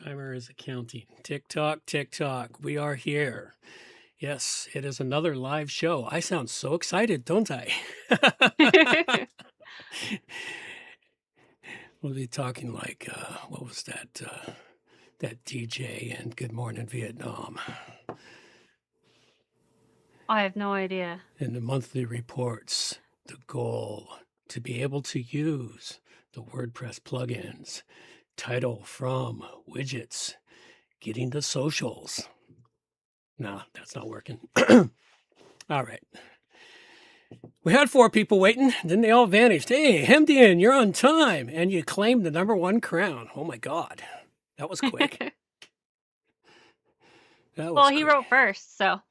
Timer is counting. Tick tock, tick tock. We are here. Yes, it is another live show. I sound so excited, don't I? We'll be talking like, what was that? That DJ and Good Morning Vietnam. I have no idea. In the monthly reports, the goal to be able to use the WordPress plugins, title from widgets, getting the socials. Nah, that's not working. All right. We had 4 people waiting, then they all vanished. Hey, Hemdian, you're on time, and you claimed the #1 crown. Oh my God, that was quick. Well, he wrote first, so.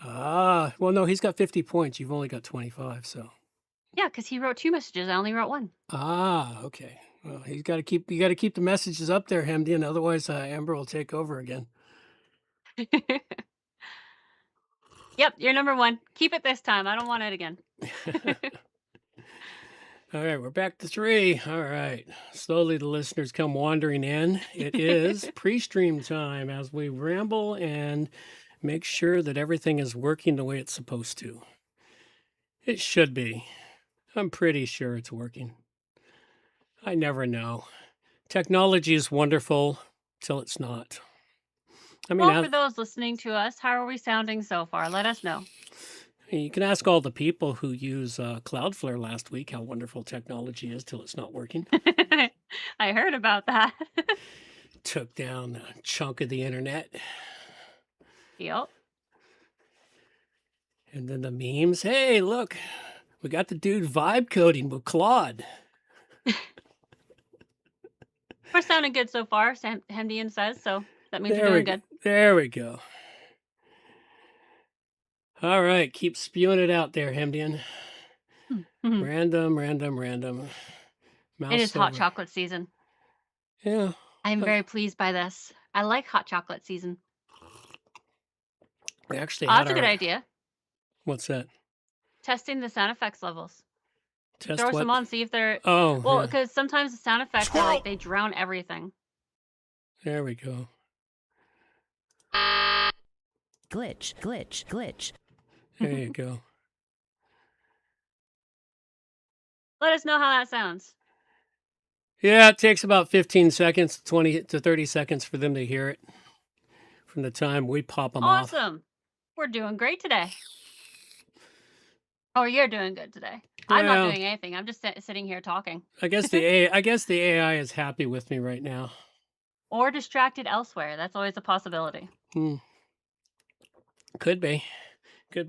Well, no, he's got 50 points. You've only got 25, so. Yeah, because he wrote 2 messages. I only wrote 1. Okay. Well, you got to keep the messages up there, Hemdian. Otherwise, Amber will take over again. Yep, you're #1. Keep it this time. I don't want it again. All right, we're back to 3. All right. Slowly the listeners come wandering in. It is pre-stream time as we ramble and make sure that everything is working the way it's supposed to. It should be. I'm pretty sure it's working. I never know. Technology is wonderful till it's not. I mean, well, for those listening to us, how are we sounding so far? Let us know. You can ask all the people who use Cloudflare last week how wonderful technology is till it's not working. I heard about that. Took down a chunk of the internet. Yep. And then the memes. Hey, look, we got the dude vibe coding with Claude. We're sounding good so far, Hemdian says, so that means we're doing good. There we go. All right, keep spewing it out there, Hemdian. Random. Mouse it is hot chocolate season. Yeah. I'm very pleased by this. I like hot chocolate season. We actually that's a good idea. What's that? Testing the sound effects levels. Throw some on, see if they're... Oh, well, because sometimes the sound effects are like they drown everything. There we go. Glitch. There you go. Let us know how that sounds. Yeah, it takes about 15 seconds, 20 to 30 seconds for them to hear it from the time we pop them off. Awesome. We're doing great today. Oh, you're doing good today. Well, I'm not doing anything. I'm just sitting here talking. I guess the AI is happy with me right now. Or distracted elsewhere. That's always a possibility. Could be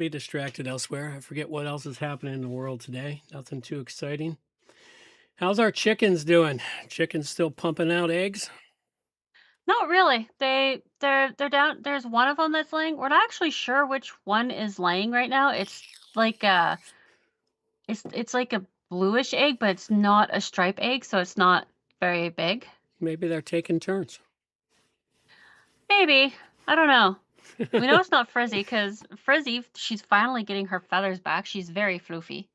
distracted elsewhere. I forget what else is happening in the world today. Nothing too exciting. How's our chickens doing? Chickens still pumping out eggs? Not really. They're down. There's one of them that's laying. We're not actually sure which one is laying right now. It's like it's like a bluish egg, but it's not a stripe egg, so it's not very big. Maybe they're taking turns. Maybe. I don't know. We know it's not Frizzy because Frizzy, she's finally getting her feathers back. She's very floofy.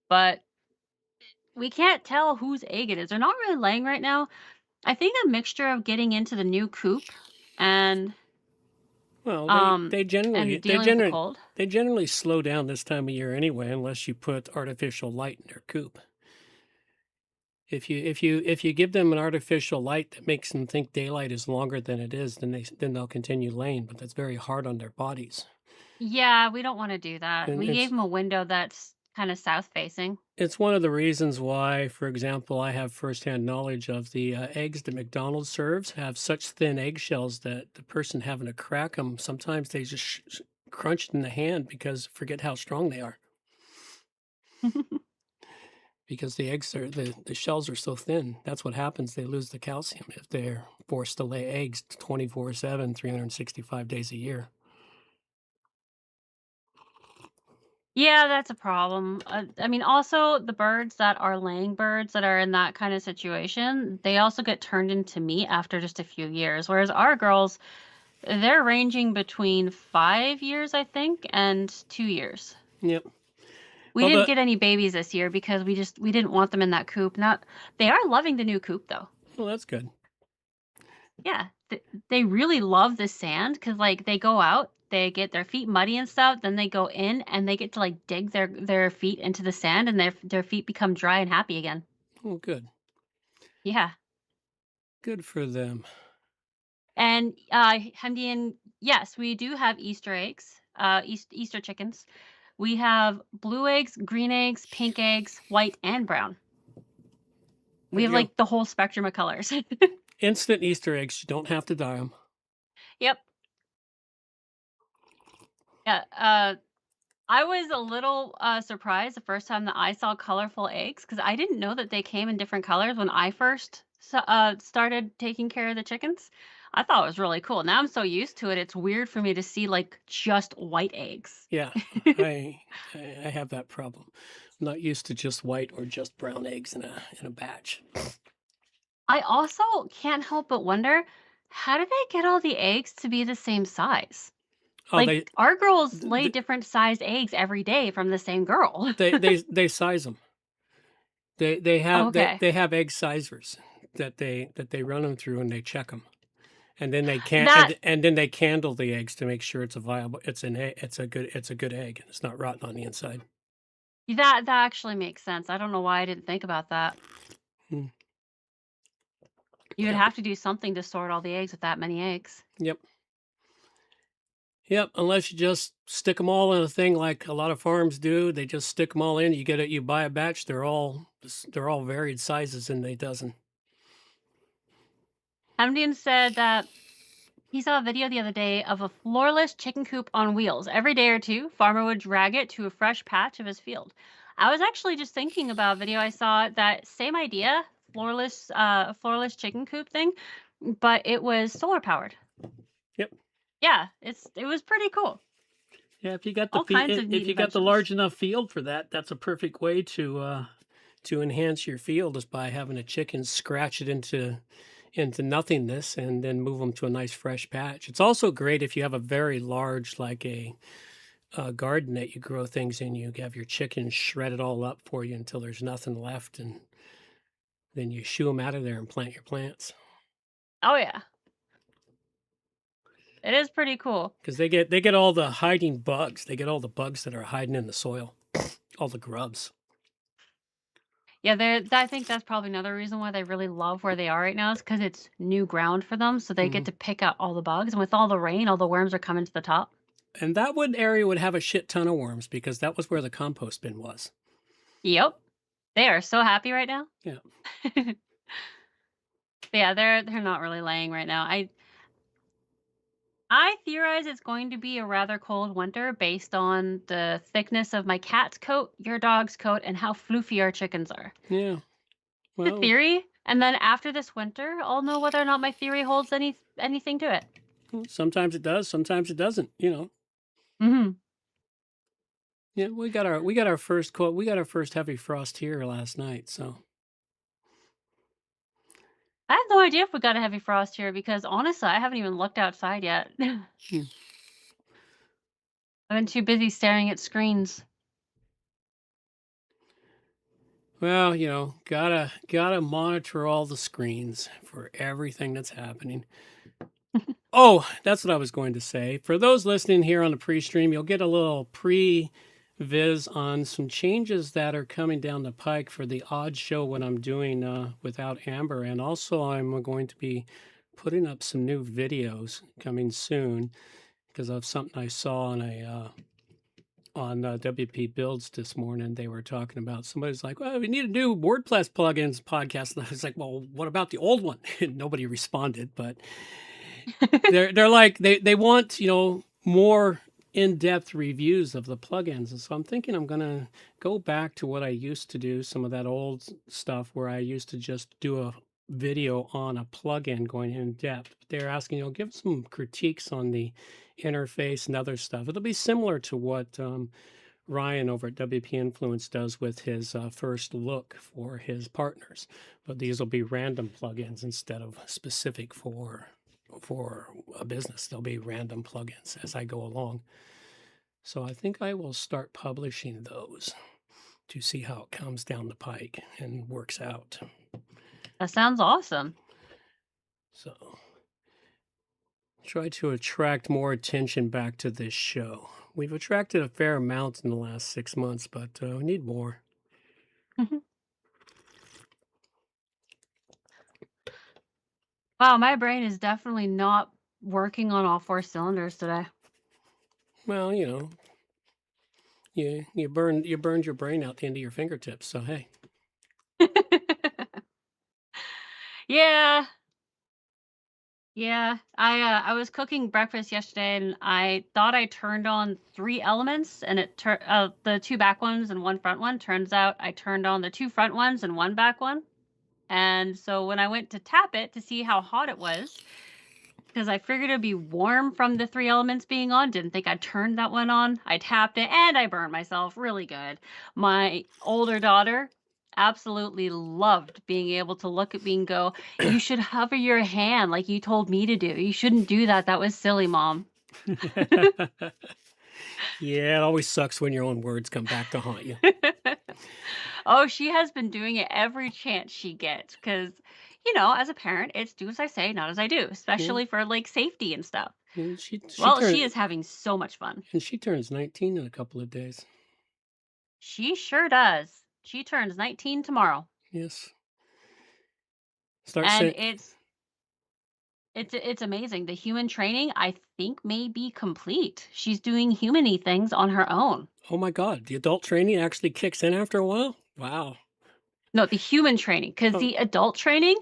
But we can't tell whose egg it is. They're not really laying right now. I think a mixture of getting into the new coop and they generally slow down this time of year anyway, unless you put artificial light in their coop. If you give them an artificial light that makes them think daylight is longer than it is, then they'll continue laying, but that's very hard on their bodies. Yeah, we don't want to do that. We gave them a window that's kind of south facing. It's one of the reasons why, for example, I have firsthand knowledge of the eggs that McDonald's serves have such thin eggshells that the person having to crack them, sometimes they just crunch in the hand because forget how strong they are. Because the eggs are the shells are so thin. That's what happens. They lose the calcium if they're forced to lay eggs 24/7, 365 days a year. Yeah, that's a problem. I mean, also the birds that are laying birds that are in that kind of situation, they also get turned into meat after just a few years. Whereas our girls, they're ranging between 5 years, I think, and 2 years. Yep. We didn't get any babies this year because we didn't want them in that coop. They are loving the new coop though. Well, that's good. Yeah, they really love the sand because like, they go out, they get their feet muddy and stuff, then they go in and they get to, like, dig their feet into the sand, and their feet become dry and happy again. Oh, good. Yeah, Good for them. and, Hendian, yes, we do have Easter eggs, Easter chickens. We have blue eggs, green eggs, pink eggs, white, and brown. We have, You know, like, the whole spectrum of colors. instant Easter eggs. You don't have to dye them. Yep. Yeah, I was a little, surprised the first time that I saw colorful eggs because I didn't know that they came in different colors when I first started taking care of the chickens. I thought it was really cool. Now I'm so used to it, it's weird for me to see, like, just white eggs. Yeah, I I have that problem. I'm not used to just white or just brown eggs in a batch. I also can't help but wonder, how do they get all the eggs to be the same size? Oh, Like, our girls lay th- different sized eggs every day from the same girl. they size them. Okay. They have egg sizers that they run them through and they check them. And then they can That and then they candle the eggs to make sure it's a viable it's a good egg and it's not rotten on the inside. that actually makes sense. I don't know why I didn't think about that. Hmm. You would Yep. have to do something to sort all the eggs with that many eggs. Yep. Yep. Unless you just stick them all in a thing like a lot of farms do, they just stick them all in. You get it. You buy a batch. They're all varied sizes in a dozen. Hamdian said that he saw a video the other day of a floorless chicken coop on wheels. Every day or two, farmer would drag it to a fresh patch of his field. I was actually just thinking about a video I saw that same idea, floorless chicken coop thing, but it was solar powered. Yep. Yeah, it was pretty cool. Yeah. If you got All kinds of neat if you got the inventions. large enough field for that, that's a perfect way to enhance your field is by having a chicken scratch it into nothingness and then move them to a nice fresh patch. It's also great if you have a very large, like a garden that you grow things in. You have your chickens shred it all up for you until there's nothing left, and then you shoo them out of there and plant your plants Oh yeah, it is pretty cool. because they get all the hiding bugs. They get all the bugs that are hiding in the soil, all the grubs. Yeah, I think that's probably another reason why they really love where they are right now is because it's new ground for them, so they get Mhm. to pick out all the bugs, and with all the rain, all the worms are coming to the top. And that wood area would have a shit ton of worms because that was where the compost bin was. Yep. They are so happy right now. Yeah. Yeah, they're not really laying right now. I theorize it's going to be a rather cold winter based on the thickness of my cat's coat, your dog's coat, and how floofy our chickens are. Yeah. The Well, theory, and then after this winter, I'll know whether or not my theory holds anything to it. sometimes it does, sometimes it doesn't. You know. Mhm. Yeah, we got our first heavy frost here last night. So I have no idea if we got a heavy frost here because honestly, I haven't even looked outside yet. I've hmm. been too busy staring at screens. Well, you know, gotta monitor all the screens for everything that's happening. Oh, that's what I was going to say. For those listening here on the pre-stream, you'll get a little pre-viz on some changes that are coming down the pike for the odd show when I'm doing without Amber, and also I'm going to be putting up some new videos coming soon because of something I saw on a on WP Builds this morning. They were talking about somebody's like, "Well, we need to do WordPress plugins podcast." And I was like, "Well, what about the old one?" And nobody responded, but they're like they want more in-depth reviews of the plugins, and so I'm thinking I'm gonna go back to what I used to do, some of that old stuff where I used to just do a video on a plugin going in depth. They're asking, give some critiques on the interface and other stuff. It'll be similar to what Ryan over at WP Influence does with his first look for his partners, but these will be random plugins instead of specific for a business. There'll be random plugins as I go along. So I think I will start publishing those to see how it comes down the pike and works out. That sounds awesome. So try to attract more attention back to this show. We've attracted a fair amount in the last 6 months, but we need more. Wow, my brain is definitely not working on all 4 cylinders today. Well, you know, you burned your brain out the end of your fingertips, so hey. Yeah. Yeah. I was cooking breakfast yesterday and I thought I turned on 3 elements and the 2 back ones and 1 front one. Turns out I turned on the 2 front ones and 1 back one. And so when I went to tap it to see how hot it was, because I figured it'd be warm from the 3 elements being on, didn't think I'd turned that one on. I tapped it and I burned myself really good. My older daughter absolutely loved being able to look at me and go, "You should hover your hand like you told me to do. You shouldn't do that. That was silly, Mom." Yeah, it always sucks when your own words come back to haunt you. Oh, she has been doing it every chance she gets because, you know, as a parent, it's do as I say, not as I do, especially for like safety and stuff. And she She is having so much fun. and she turns 19 in a couple of days. She sure does. She turns 19 tomorrow. Yes. And it's amazing. The human training, I think, may be complete. She's doing human-y things on her own. Oh my God, the adult training actually kicks in after a while? Wow. No, the human training, because Oh. the adult training,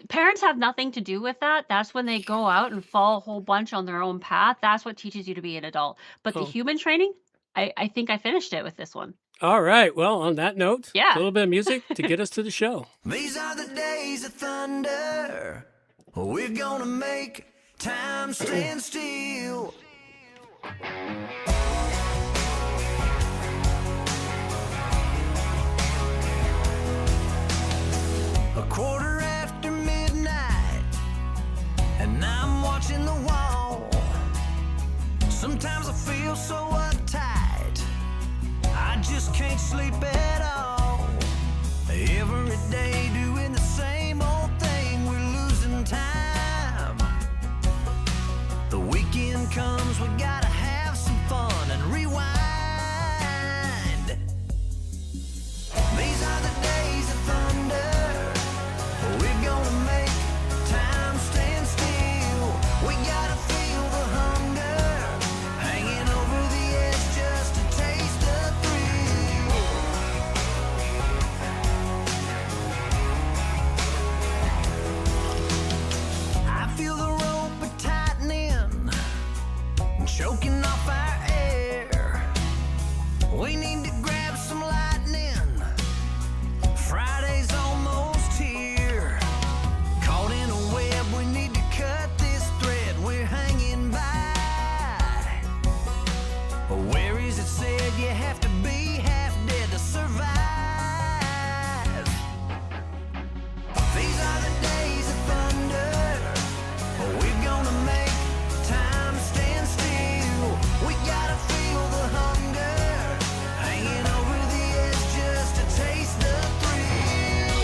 parents have nothing to do with that. That's when they go out and fall a whole bunch on their own path. That's what teaches you to be an adult. But the Oh. human training, I think I finished it with this one. All right. Well, on that note, Yeah. a little bit of music to get us to the show. These are the days of thunder. We're gonna make time stand still. A quarter after midnight, and I'm watching the wall. Sometimes I feel so uptight, I just can't sleep at all. Every day doing the same old thing, we're losing time. The weekend comes, we gotta have some fun and rewind. These are the days of thunder. We're gonna make time stand still. We gotta feel the hunger, hanging over the edge just to taste the thrill. I feel the rope tightening, choking off our air. We need to grab some lightning. Friday's almost here. Caught in a web, we need to cut this thread we're hanging by. Where is it said you have to be half dead to survive? These are the days of thunder. We're gonna make time stand still. We gotta feel the hunger, hanging over the edge just to taste the thrill.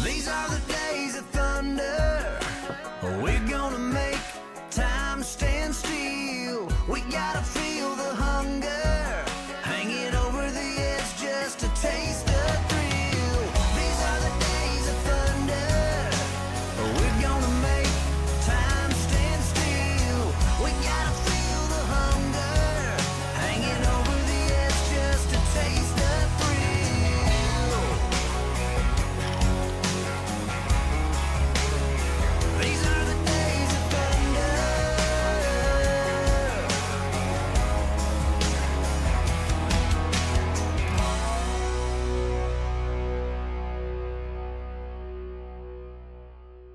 These are the days of thunder. We're gonna make time stand still. We gotta feel the hunger, hanging over the edge just to taste the thrill. These are the days of thunder. We're gonna make time stand still. We gotta feel the hunger, hanging over the edge just to taste the thrill. These are the days of thunder.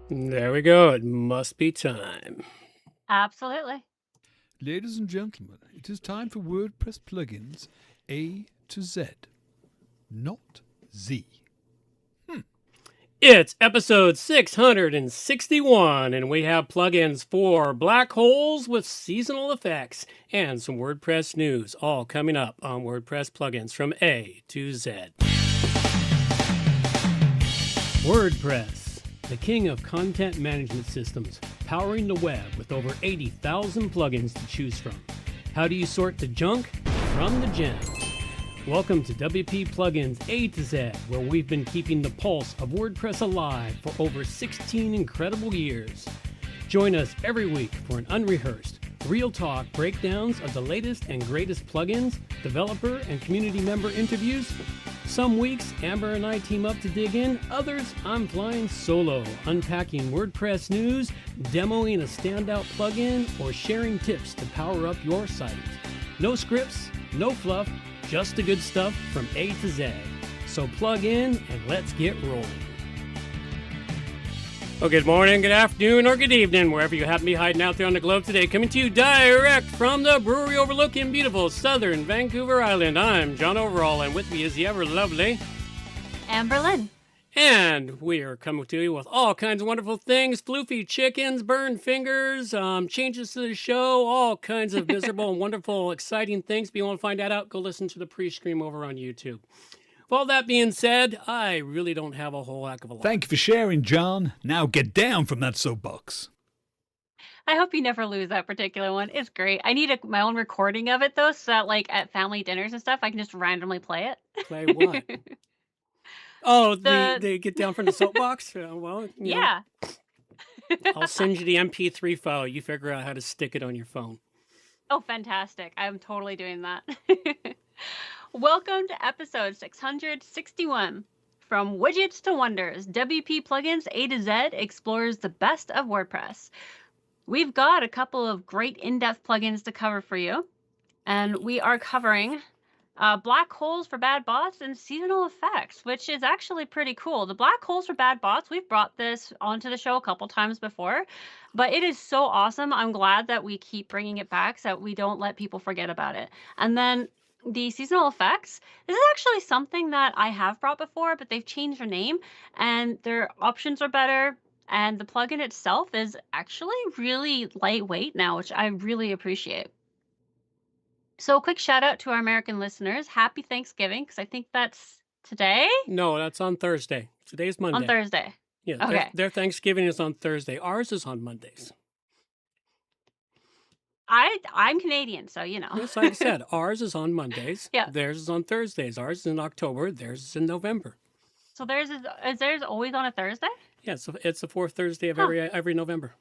There we go. It must be time. Absolutely. Ladies and gentlemen, it is time for WordPress Plugins A to Z, not Z. It's episode 661, and we have plugins for black holes with seasonal effects and some WordPress news, all coming up on WordPress Plugins from A to Z. WordPress, the king of content management systems, powering the web with over 80,000 plugins to choose from. How do you sort the junk from the gems? Welcome to WP Plugins A-Z, where we've been keeping the pulse of WordPress alive for over 16 incredible years. Join us every week for an unrehearsed, real talk breakdowns of the latest and greatest plugins, developer and community member interviews. Some weeks, Amber and I team up to dig in. Others, I'm flying solo, unpacking WordPress news, demoing a standout plugin, or sharing tips to power up your site. No scripts, no fluff, just the good stuff from A to Z. So plug in and let's get rolling. Well, good morning, good afternoon, or good evening, wherever you happen to be hiding out there on the globe today. Coming to you direct from the brewery overlooking beautiful southern Vancouver Island. I'm John Overall, and with me is the ever lovely Amber Lynn. And we are coming to you with all kinds of wonderful things, floofy chickens, burned fingers, changes to the show, all kinds of miserable and wonderful, exciting things. If you want to find that out, go listen to the pre-stream over on YouTube. With all that being said, I really don't have a whole heck of a lot. Thank you for sharing, John. Now get down from that soapbox. I hope you never lose that particular one. It's great. I need my own recording of it, though, so that, like, at family dinners and stuff, I can just randomly play it. Play what? Oh, they get down from the soapbox? Well, yeah. I'll send you the MP3 file. You figure out how to stick it on your phone. Oh, fantastic. I'm totally doing that. Welcome to episode 661. From Widgets to Wonders, WP Plugins A-Z explores the best of WordPress. We've got a couple of great in-depth plugins to cover for you. And we are covering black holes for bad bots and seasonal effects, which is actually pretty cool. The black holes for bad bots, we've brought this onto the show a couple times before, but it is so awesome. I'm glad that we keep bringing it back so that we don't let people forget about it. And then the seasonal effects, this is actually something that I have brought before, but they've changed their name and their options are better. And the plugin itself is actually really lightweight now, which I really appreciate. So a quick shout out to our American listeners. Happy Thanksgiving, because I think that's today? No, that's on Thursday. Today's Monday. On Thursday. Yeah, okay. Their Thanksgiving is on Thursday. Ours is on Mondays. I'm Canadian, so you know. Yes, like I said, ours is on Mondays. Yeah. Theirs is on Thursdays. Ours is in October. Theirs is in November. So theirs is theirs always on a Thursday? Yeah, so it's the fourth Thursday of every November.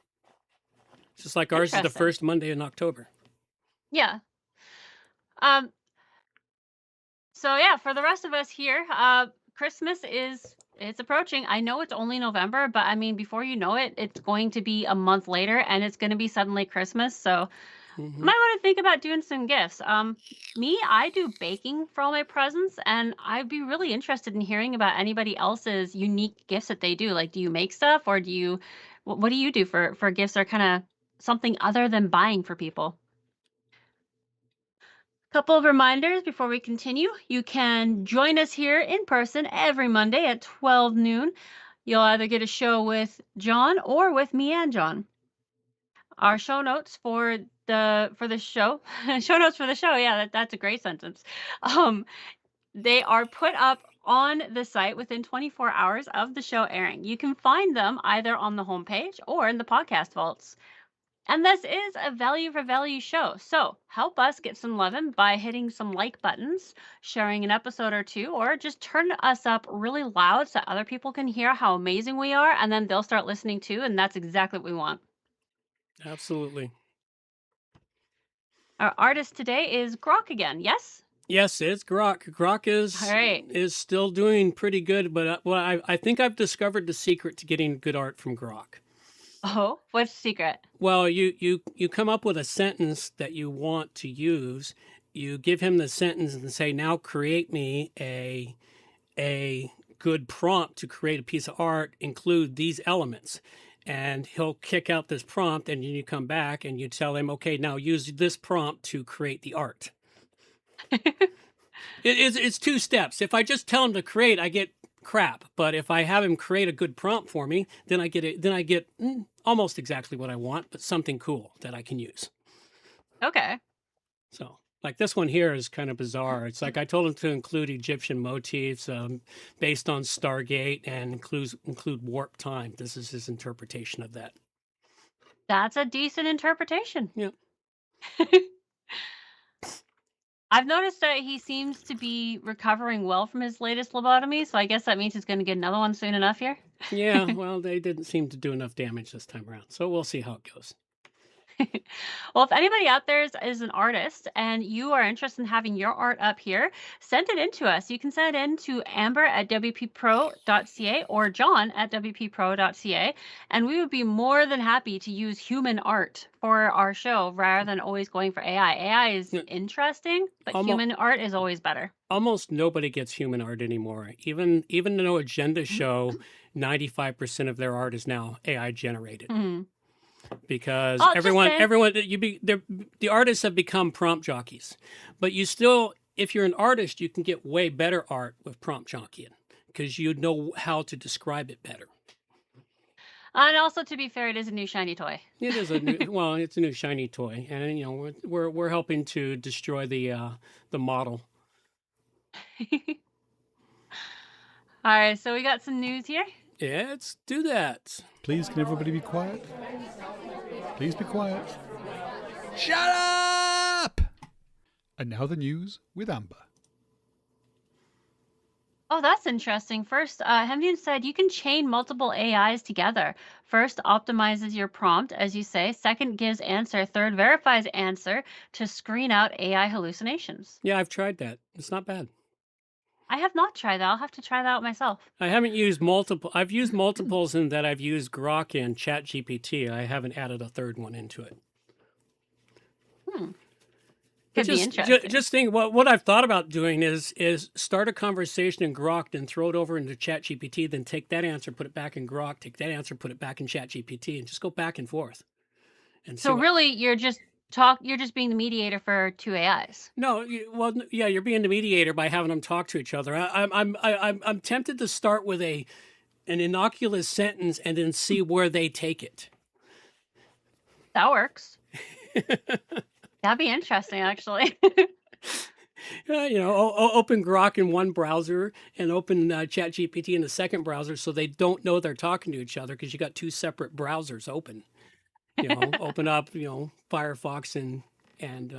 It's just like ours is the first Monday in October. Yeah. So yeah, for the rest of us here, Christmas it's approaching. I know it's only November, but I mean, before you know it, it's going to be a month later and it's going to be suddenly Christmas. So might want to think about doing some gifts. I do baking for all my presents, and I'd be really interested in hearing about anybody else's unique gifts that they do. Like, do you make stuff, or what do you do for gifts that are kind of something other than buying for people? Couple of reminders before we continue. You can join us here in person every Monday at 12 noon. You'll either get a show with John or with me and John. Our show notes for the show, yeah, that's a great sentence. They are put up on the site within 24 hours of the show airing. You can find them either on the homepage or in the podcast vaults. And this is a value for value show. So help us get some lovin' by hitting some like buttons, sharing an episode or two, or just turn us up really loud so other people can hear how amazing we are, and then they'll start listening too, and that's exactly what we want. Absolutely. Our artist today is Grok again, yes? Yes, it's Grok. Grok is still doing pretty good, but I think I've discovered the secret to getting good art from Grok. Oh, what's the secret? Well, you come up with a sentence that you want to use. You give him the sentence and say, now create me a good prompt to create a piece of art, include these elements. And he'll kick out this prompt, and you come back and you tell him, okay, now use this prompt to create the art. It's two steps. If I just tell him to create, I get crap. But if I have him create a good prompt for me, then I get almost exactly what I want, but something cool that I can use. Okay. So, like this one here is kind of bizarre. It's like I told him to include Egyptian motifs based on Stargate and include warp time. This is his interpretation of that. That's a decent interpretation. Yeah. I've noticed that he seems to be recovering well from his latest lobotomy, so I guess that means he's going to get another one soon enough here. Yeah, well, they didn't seem to do enough damage this time around, so we'll see how it goes. Well, if anybody out there is an artist and you are interested in having your art up here, send it in to us. You can send it in to amber@wppro.ca or john@wppro.ca, and we would be more than happy to use human art for our show rather than always going for AI. AI is interesting, but human art is always better. Almost nobody gets human art anymore. Even No Agenda show, 95% of their art is now AI generated. Mm-hmm. Because the artists have become prompt jockeys, but you still, if you're an artist, you can get way better art with prompt jockeying because you know how to describe it better. And also, to be fair, it is a new shiny toy. It is a new, well, it's a new shiny toy, and you know we're helping to destroy the model. All right, so we got some news here. Yeah, let's do that. Please, can everybody be quiet? Please be quiet. Shut up! And now the news with Amber. Oh, that's interesting. First, Hemdian said you can chain multiple AIs together. First, optimizes your prompt, as you say. Second, gives answer. Third, verifies answer to screen out AI hallucinations. Yeah, I've tried that. It's not bad. I have not tried that. I'll have to try that out myself. I haven't used multiple. I've used multiples in that I've used Grok and ChatGPT. I haven't added a third one into it. Could be interesting. Just think, what I've thought about doing is start a conversation in Grok, then throw it over into ChatGPT, then take that answer, put it back in Grok, take that answer, put it back in ChatGPT, and just go back and forth. And so really, you're just being the mediator for two AIs. No, you're being the mediator by having them talk to each other. I'm tempted to start with an innocuous sentence and then see where they take it. That works. That'd be interesting, actually. Open Grok in one browser and open ChatGPT in the second browser, so they don't know they're talking to each other because you got two separate browsers open. Open up, Firefox and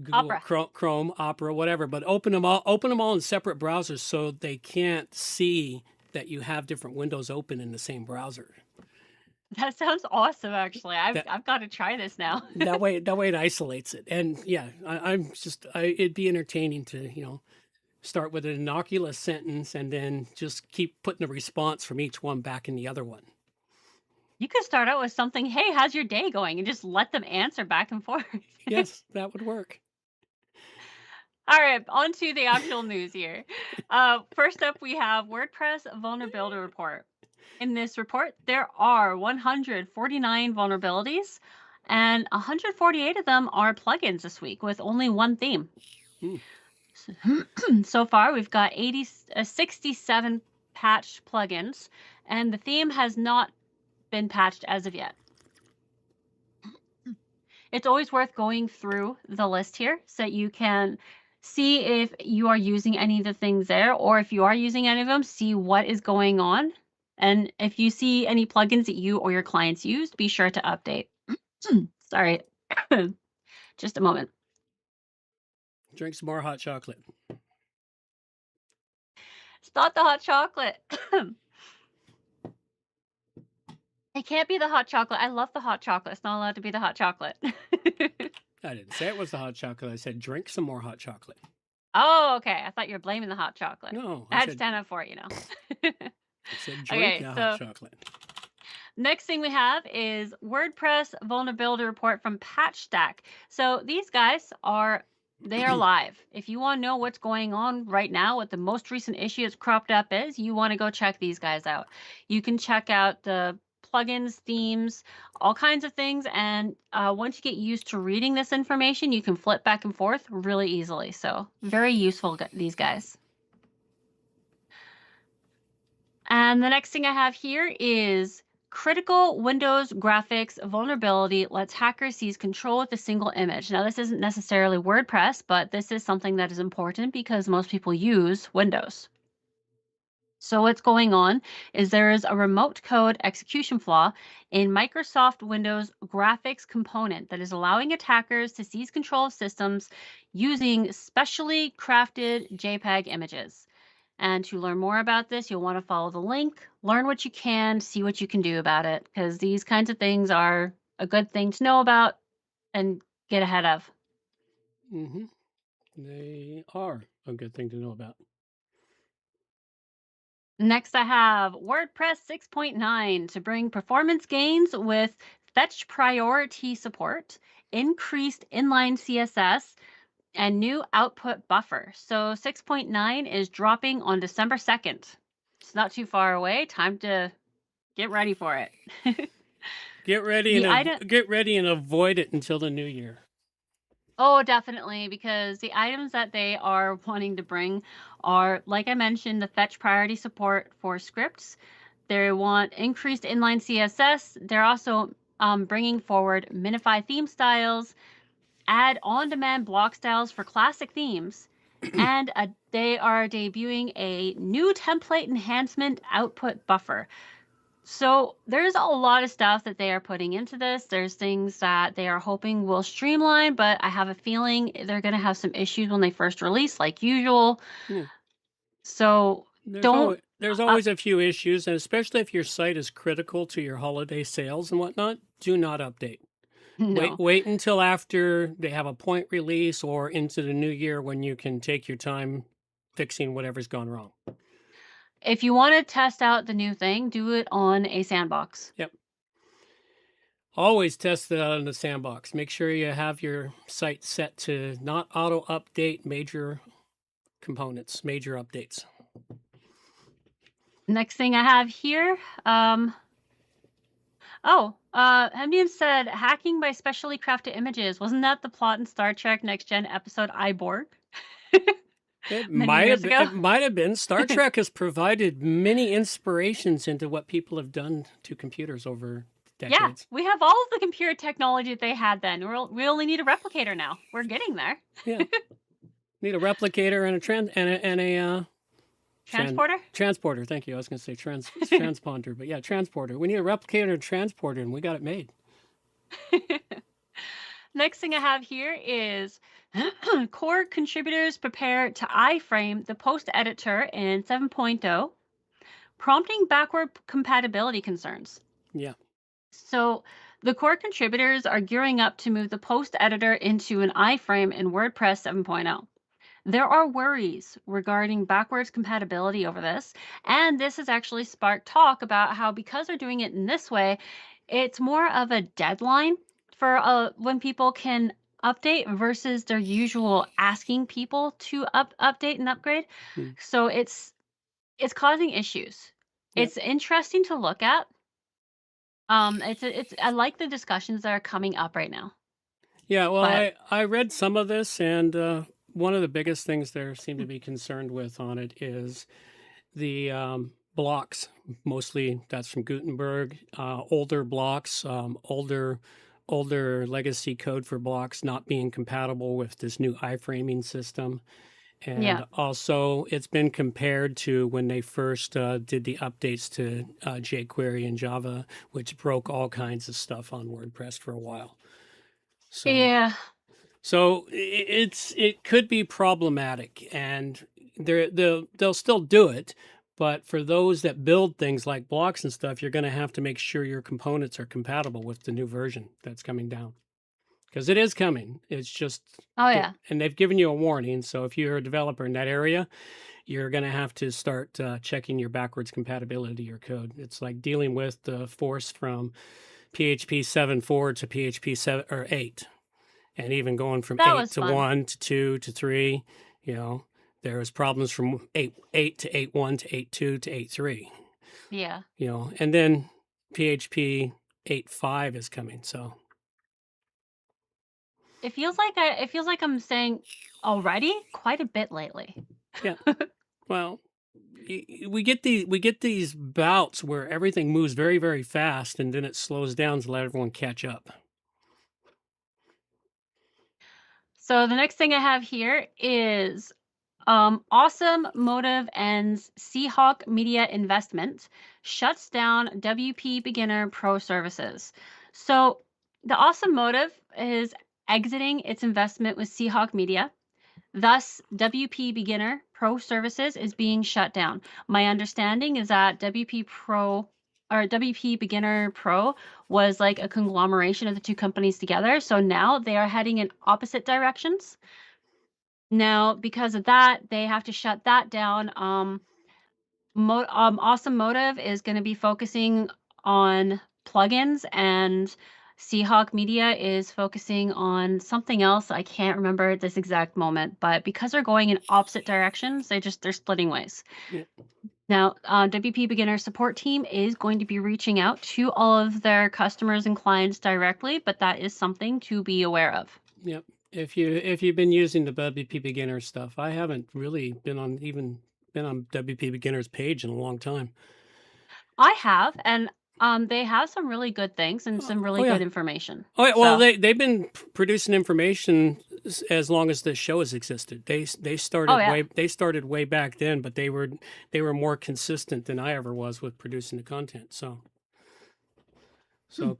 Google Opera. Chrome, Opera, whatever. But open them all in separate browsers so they can't see that you have different windows open in the same browser. That sounds awesome, actually. I've got to try this now. that way it isolates it. And yeah, it'd be entertaining to, start with an innocuous sentence and then just keep putting a response from each one back in the other one. You could start out with something, hey, how's your day going? And just let them answer back and forth. Yes, that would work. All right, on to the actual news here. First up, we have WordPress Vulnerability Report. In this report, there are 149 vulnerabilities, and 148 of them are plugins this week with only one theme. So far, we've got 67 patched plugins, and the theme has not been patched as of yet. It's always worth going through the list here so that you can see if you are using any of the things there, or if you are using any of them, see what is going on. And if you see any plugins that you or your clients used, be sure to update. Sorry. Just a moment. Drink some more hot chocolate. It's not the hot chocolate. It can't be the hot chocolate. I love the hot chocolate. It's not allowed to be the hot chocolate. I didn't say it was the hot chocolate. I said drink some more hot chocolate. Oh, okay. I thought you were blaming the hot chocolate. No. I had to stand up for it, I said drink hot chocolate. Next thing we have is WordPress Vulnerability Report from PatchStack. So these guys are live. If you want to know what's going on right now, what the most recent issue that's cropped up is, you want to go check these guys out. You can check out the plugins, themes, all kinds of things. And once you get used to reading this information, you can flip back and forth really easily. So very useful, these guys. And the next thing I have here is critical Windows graphics vulnerability lets hackers seize control with a single image. Now, this isn't necessarily WordPress, but this is something that is important because most people use Windows. So what's going on is there is a remote code execution flaw in Microsoft Windows graphics component that is allowing attackers to seize control of systems using specially crafted JPEG images. And to learn more about this, you'll want to follow the link, learn what you can, see what you can do about it, because these kinds of things are a good thing to know about and get ahead of. Mm-hmm. They are a good thing to know about. Next, I have WordPress 6.9 to bring performance gains with fetch priority support, increased inline CSS, and new output buffer. So 6.9 is dropping on December 2nd. It's not too far away. Time to get ready for it. Get ready and avoid it until the new year. Oh, definitely, because the items that they are wanting to bring are, like I mentioned, the fetch priority support for scripts. They want increased inline CSS. They're also bringing forward minify theme styles, add on-demand block styles for classic themes, and they are debuting a new template enhancement output buffer. So there's a lot of stuff that they are putting into this. There's things that they are hoping will streamline, but I have a feeling they're going to have some issues when they first release, like usual. Yeah. So there's always a few issues, and especially if your site is critical to your holiday sales and whatnot, do not update. no. Wait until after they have a point release or into the new year when you can take your time fixing whatever's gone wrong. If you want to test out the new thing, do it on a sandbox. Yep. Always test it out in the sandbox. Make sure you have your site set to not auto update major components, major updates. Next thing I have here, Hemdian said hacking by specially crafted images. Wasn't that the plot in Star Trek Next Gen episode I, Borg? It Many might years have ago? it might have been. Star Trek has provided many inspirations into what people have done to computers over decades. Yeah, we have all of the computer technology that they had then. We only need a replicator now. We're getting there. Yeah. Need a replicator and a Transporter? Transporter. Thank you. I was going to say transponder, but yeah, transporter. We need a replicator and a transporter, and we got it made. Next thing I have here is core contributors prepare to iframe the post editor in 7.0, prompting backward compatibility concerns. Yeah. So the core contributors are gearing up to move the post editor into an iframe in WordPress 7.0. There are worries regarding backwards compatibility over this, and this has actually sparked talk about how because they're doing it in this way, it's more of a deadline for when people can update versus their usual asking people to update and upgrade. So it's causing issues. Yep. It's interesting to look at. I like the discussions that are coming up right now. Yeah, well, But- I read some of this, and one of the biggest things they seem to be concerned with on it is the blocks. Mostly that's from Gutenberg, older blocks, older legacy code for blocks not being compatible with this new iframing system. And Yeah. also, it's been compared to when they first did the updates to jQuery and Java, which broke all kinds of stuff on WordPress for a while. So, Yeah. so it could be problematic, and they'll still do it. But for those that build things like blocks and stuff, you're going to have to make sure your components are compatible with the new version that's coming down. Because it is coming. It's just... Oh, yeah. And they've given you a warning. So if you're a developer in that area, you're going to have to start checking your backwards compatibility of your code. It's like dealing with the force from PHP 7.4 to PHP 7 or 8. And even going from That 8 was to fun. 1 to 2 to 3, there was problems from 8 to 8.1 to 8.2 to 8.3. Yeah. And then PHP 8.5 is coming. So It feels like I'm saying already quite a bit lately. yeah. Well, we get these bouts where everything moves very, very fast, and then it slows down to let everyone catch up. So the next thing I have here is Awesome Motive ends Seahawk Media Investment, shuts down WP Beginner Pro Services. So the Awesome Motive is exiting its investment with Seahawk Media. Thus, WP Beginner Pro Services is being shut down. My understanding is that WP Beginner Pro was like a conglomeration of the two companies together. So now they are heading in opposite directions. Now, because of that, they have to shut that down. Awesome Motive is going to be focusing on plugins, and Seahawk Media is focusing on something else. I can't remember at this exact moment, but because they're going in opposite directions, they're splitting ways. Yeah. Now, WP Beginner Support Team is going to be reaching out to all of their customers and clients directly, but that is something to be aware of. Yep. If you've been using the WP Beginner stuff, I haven't really been on WP Beginner's page in a long time. I have, and they have some really good things and some really yeah. good information. Oh, yeah, well, So- they've been producing information as long as this show has existed. They started they started way back then, but they were more consistent than I ever was with producing the content. So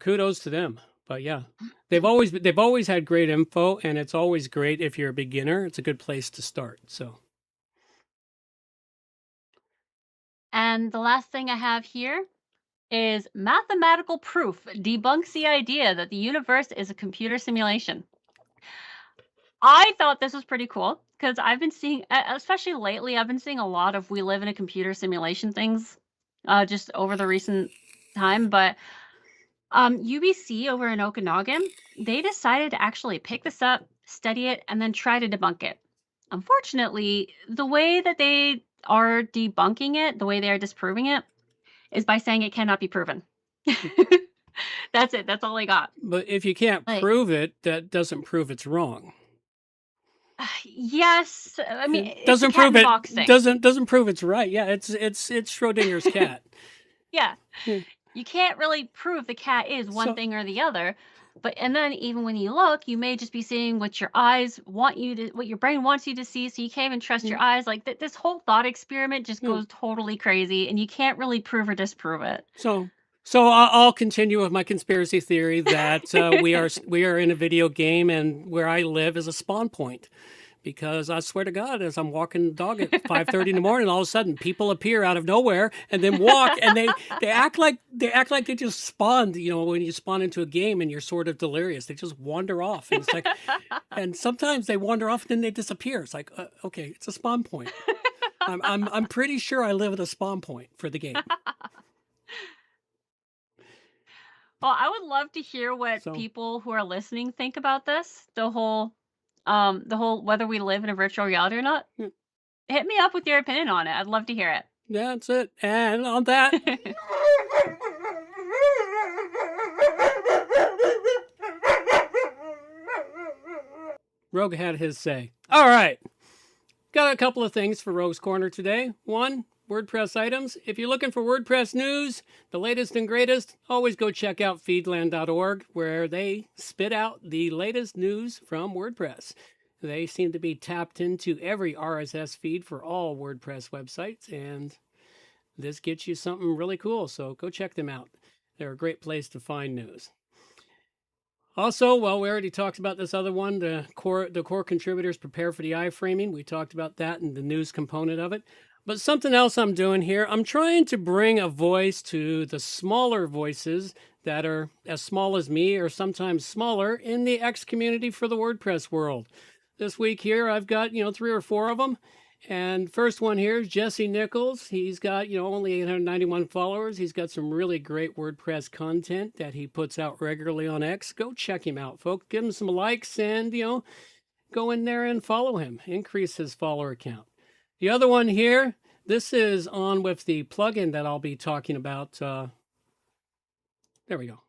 kudos to them. But yeah, they've always had great info, and it's always great if you're a beginner. It's a good place to start. So. And the last thing I have here is mathematical proof debunks the idea that the universe is a computer simulation. I thought this was pretty cool because I've been seeing, especially lately, I've been seeing a lot of we live in a computer simulation things just over the recent time. But UBC over in Okanagan, they decided to actually pick this up, study it, and then try to debunk it. Unfortunately, the way that they are debunking it, the way they are disproving it, is by saying it cannot be proven. That's it. That's all I got. But if you can't prove it, that doesn't prove it's wrong. Yes, I mean, it doesn't prove it. Doesn't prove it's right. Yeah, it's Schrodinger's cat. Yeah, you can't really prove the cat is one thing or the other. But and then even when you look, you may just be seeing what your eyes want you to, what your brain wants you to see. So you can't even trust your eyes. Like this whole thought experiment just goes totally crazy, and you can't really prove or disprove it. So I'll continue with my conspiracy theory that we are in a video game, and where I live is a spawn point. Because I swear to God, as I'm walking the dog at 5:30 in the morning, all of a sudden people appear out of nowhere and then walk, and they act like they just spawned. You know, when you spawn into a game and you're sort of delirious, they just wander off, and it's like, and sometimes they wander off and then they disappear. It's like, okay, it's a spawn point. I'm pretty sure I live at a spawn point for the game. Well, I would love to hear what people who are listening think about this. The whole whether we live in a virtual reality or not. Hit me up with your opinion on it. I'd love to hear it. Yeah, that's it. And on that. Rogue had his say. All right. Got a couple of things for Rogue's Corner today. One, WordPress items. If you're looking for WordPress news, the latest and greatest, always go check out feedland.org, where they spit out the latest news from WordPress. They seem to be tapped into every RSS feed for all WordPress websites, and this gets you something really cool, so go check them out. They're a great place to find news. Also, well, we already talked about this other one, the core contributors prepare for the iframing. We talked about that and the news component of it. But something else I'm doing here, I'm trying to bring a voice to the smaller voices that are as small as me or sometimes smaller in the X community for the WordPress world. This week here, I've got, 3 or 4 of them. And first one here is Jesse Nichols. He's got, only 891 followers. He's got some really great WordPress content that he puts out regularly on X. Go check him out, folks. Give him some likes and, go in there and follow him. Increase his follower count. The other one here, this is on with the plugin that I'll be talking about. There we go.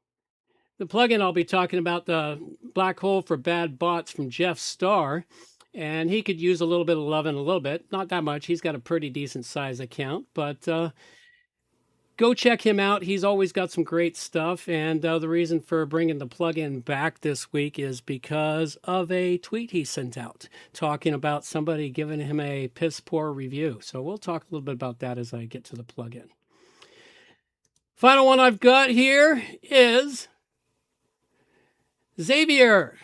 The plugin I'll be talking about, the Black Hole for Bad Bots from Jeff Starr. and he could use a little bit of love in a little bit. Not that much. He's got a pretty decent size account, but go check him out. He's always got some great stuff. And the reason for bringing the plugin back this week is because of a tweet he sent out talking about somebody giving him a piss poor review. So we'll talk a little bit about that as I get to the plugin. Final one I've got here is Xavier,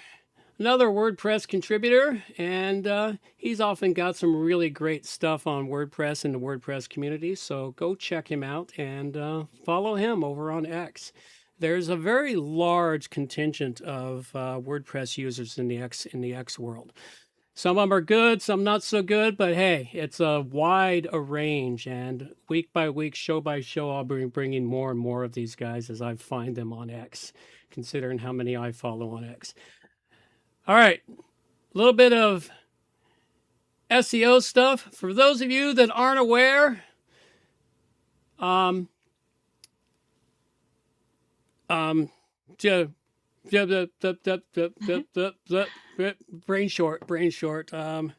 another WordPress contributor, and he's often got some really great stuff on WordPress in the WordPress community, so go check him out and follow him over on X. There's a very large contingent of WordPress users in the X world. Some of them are good, some not so good, but hey, it's a wide range, and week by week, show by show, I'll be bringing more and more of these guys as I find them on X, considering how many I follow on X. All right, a little bit of SEO stuff. For those of you that aren't aware, brain short. Pour some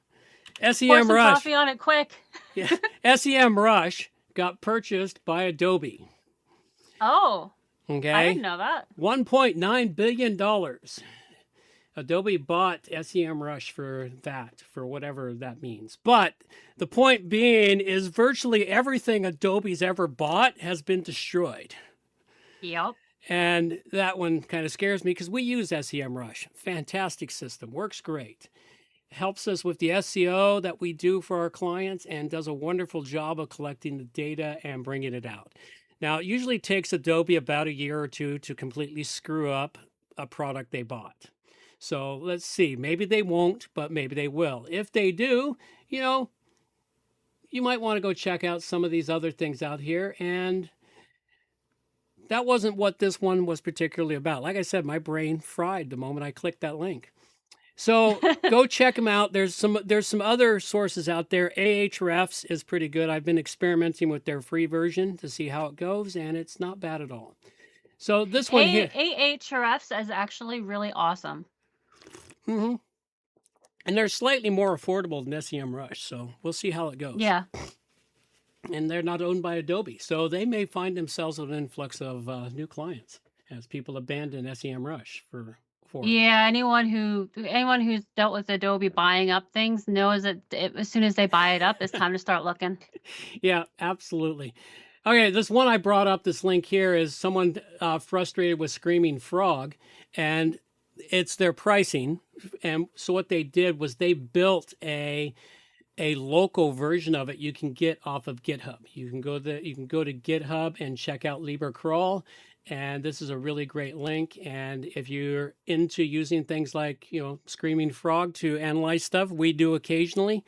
SEMrush. coffee on it quick. Yeah, SEMrush got purchased by Adobe. Oh, Okay, I didn't know that. $1.9 billion. Adobe bought SEMrush for that, for whatever that means. But the point being is virtually everything Adobe's ever bought has been destroyed. Yep. And that one kind of scares me because we use SEMrush. Fantastic system, works great. Helps us with the SEO that we do for our clients and does a wonderful job of collecting the data and bringing it out. Now, it usually takes Adobe about a year or two to completely screw up a product they bought. So let's see, maybe they won't, but maybe they will. If they do, you know, you might want to go check out some of these other things out here. And that wasn't what this one was particularly about. Like I said, my brain fried the moment I clicked that link. So go check them out. There's some other sources out there. Ahrefs is pretty good. I've been experimenting with their free version to see how it goes, and it's not bad at all. So this one here. Ahrefs is actually really awesome. Mm-hmm. And they're slightly more affordable than SEMrush, so we'll see how it goes. Yeah. And they're not owned by Adobe, so they may find themselves with an influx of new clients as people abandon SEMrush for Yeah, anyone who's dealt with Adobe buying up things knows that as soon as they buy it up, it's time to start looking. Yeah, absolutely. Okay, this one I brought up, this link here, is someone frustrated with Screaming Frog, and it's their pricing. And so what they did was they built a local version of it you can get off of GitHub. You can go to GitHub and check out LibreCrawl. And this is a really great link. And if you're into using things like, Screaming Frog to analyze stuff, we do occasionally.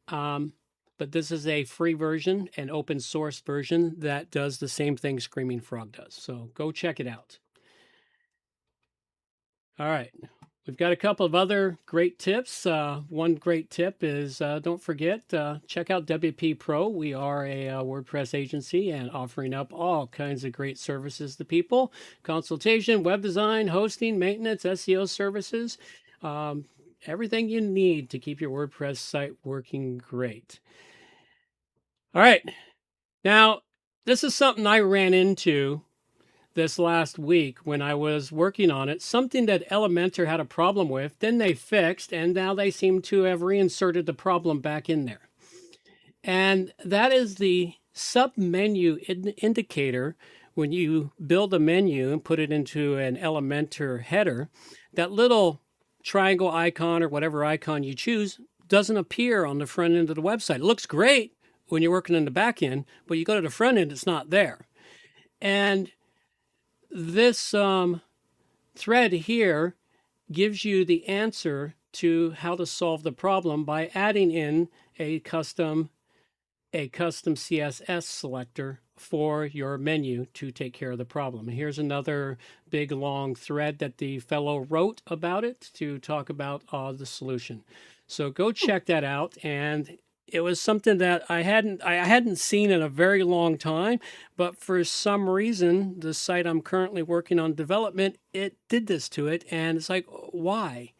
But this is a free version, an open source version that does the same thing Screaming Frog does. So go check it out. All right. We've got a couple of other great tips. One great tip is don't forget, check out WP Pro. We are a WordPress agency and offering up all kinds of great services to people. Consultation, web design, hosting, maintenance, SEO services. Everything you need to keep your WordPress site working great. All right. Now, this is something I ran into this last week when I was working on it, something that Elementor had a problem with, then they fixed, and now they seem to have reinserted the problem back in there. And that is the sub-menu indicator. When you build a menu and put it into an Elementor header, that little triangle icon or whatever icon you choose doesn't appear on the front end of the website. It looks great when you're working in the back end, but you go to the front end, it's not there. And this thread here gives you the answer to how to solve the problem by adding in a custom CSS selector for your menu to take care of the problem. And here's another big long thread that the fellow wrote about it to talk about the solution. So go check that out. And it was something that I hadn't seen in a very long time, but for some reason, the site I'm currently working on development, it did this to it. And it's like, why?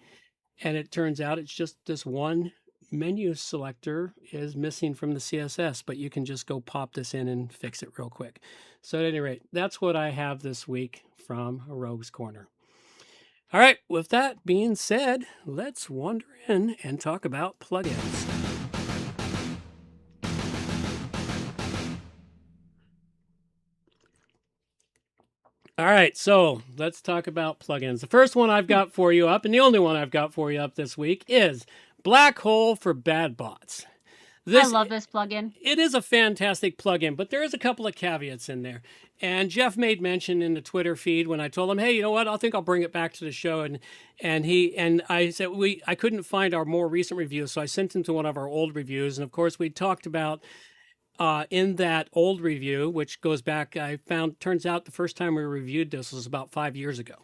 And it turns out it's just this one menu selector is missing from the CSS, but you can just go pop this in and fix it real quick. So at any rate, that's what I have this week from A Rogue's Corner. All right, with that being said, let's wander in and talk about plugins. All right, so let's talk about plugins. The first one I've got for you up, and the only one I've got for you up this week, is Black Hole for Bad Bots. I love this plugin. It is a fantastic plugin, but there is a couple of caveats in there. And Jeff made mention in the Twitter feed when I told him, hey, you know what? I think I'll bring it back to the show. And I said I couldn't find our more recent reviews, so I sent him to one of our old reviews. And of course, we talked about in that old review, which goes back, I found, turns out the first time we reviewed this was about 5 years ago.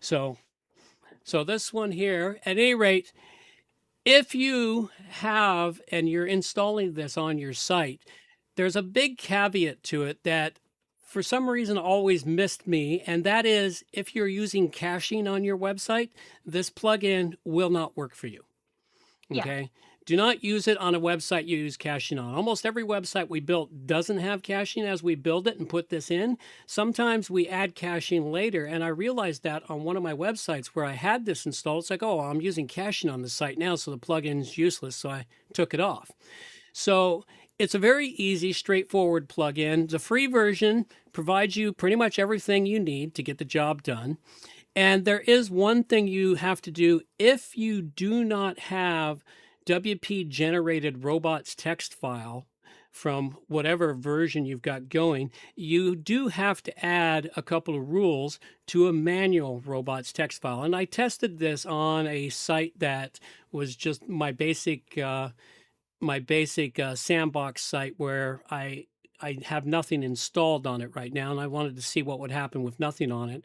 So this one here, at any rate, if you have and you're installing this on your site, there's a big caveat to it that for some reason always missed me, and that is if you're using caching on your website, this plugin will not work for you. Okay? Yeah. Do not use it on a website you use caching on. Almost every website we built doesn't have caching as we build it and put this in. Sometimes we add caching later, and I realized that on one of my websites where I had this installed, it's like, oh, I'm using caching on the site now, so the plugin's useless, so I took it off. So it's a very easy, straightforward plugin. The free version provides you pretty much everything you need to get the job done. And there is one thing you have to do if you do not have WP generated robots text file from whatever version you've got going, you do have to add a couple of rules to a manual robots text file. And I tested this on a site that was just my basic sandbox site where I have nothing installed on it right now, and I wanted to see what would happen with nothing on it.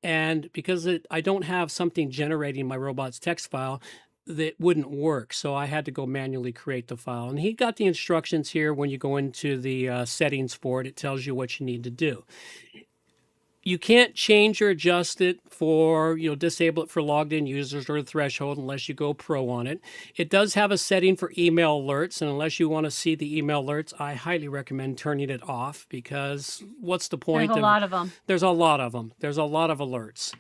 And because I don't have something generating my robots text file, that wouldn't work. So I had to go manually create the file. And he got the instructions here. When you go into the settings for it, it tells you what you need to do. You can't change or adjust it for, disable it for logged in users or threshold unless you go pro on it. It does have a setting for email alerts. And unless you want to see the email alerts, I highly recommend turning it off, because what's the point? There's a lot of them. There's a lot of them. There's a lot of alerts.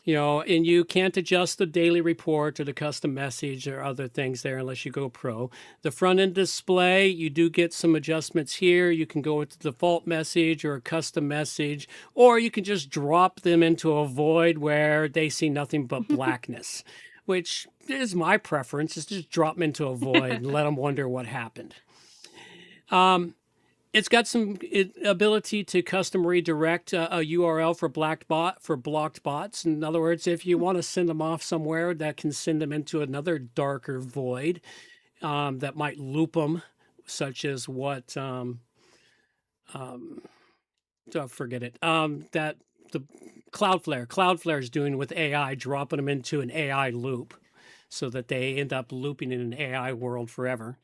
And you can't adjust the daily report or the custom message or other things there unless you go pro. The front end display, you do get some adjustments here. You can go with the default message or a custom message, or you can just drop them into a void where they see nothing but blackness, which is my preference, is just drop them into a void and let them wonder what happened. It's got some ability to custom redirect a URL for blocked bots. In other words, if you want to send them off somewhere, that can send them into another darker void that might loop them, such as what forget it. That the Cloudflare is doing with AI, dropping them into an AI loop, so that they end up looping in an AI world forever.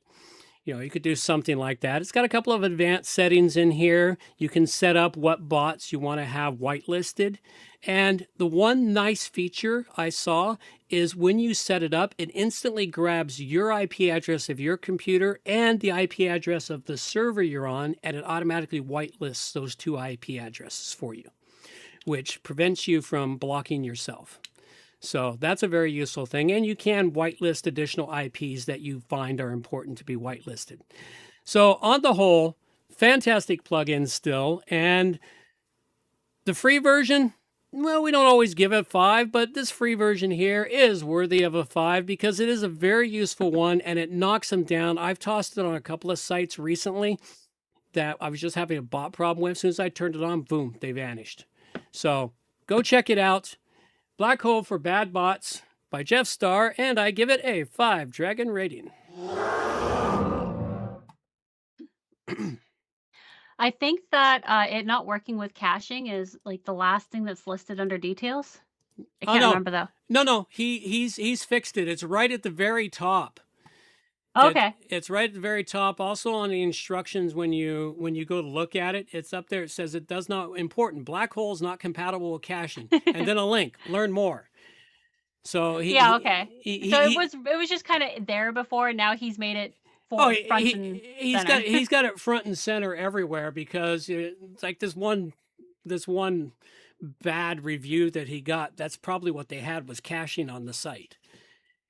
You could do something like that. It's got a couple of advanced settings in here. You can set up what bots you want to have whitelisted. And the one nice feature I saw is when you set it up, it instantly grabs your IP address of your computer and the IP address of the server you're on, and it automatically whitelists those two IP addresses for you, which prevents you from blocking yourself. So that's a very useful thing. And you can whitelist additional IPs that you find are important to be whitelisted. So on the whole, fantastic plugin still. And the free version, well, we don't always give it 5, but this free version here is worthy of a 5 because it is a very useful one and it knocks them down. I've tossed it on a couple of sites recently that I was just having a bot problem with. As soon as I turned it on, boom, they vanished. So go check it out. Black Hole for Bad Bots by Jeff Starr, and I give it a 5 dragon rating. I think that it not working with caching is like the last thing that's listed under details. I can't remember though. No, he's fixed it. It's right at the very top. Okay. It's right at the very top. Also on the instructions, when you go to look at it, it's up there. It says it does not important. Black hole is not compatible with caching, and then a link. Learn more. So Yeah, okay. So he it was just kind of there before, and now he's made it oh front and he's center. he's got it front and center everywhere because it's like this one bad review that he got. That's probably what they had was caching on the site.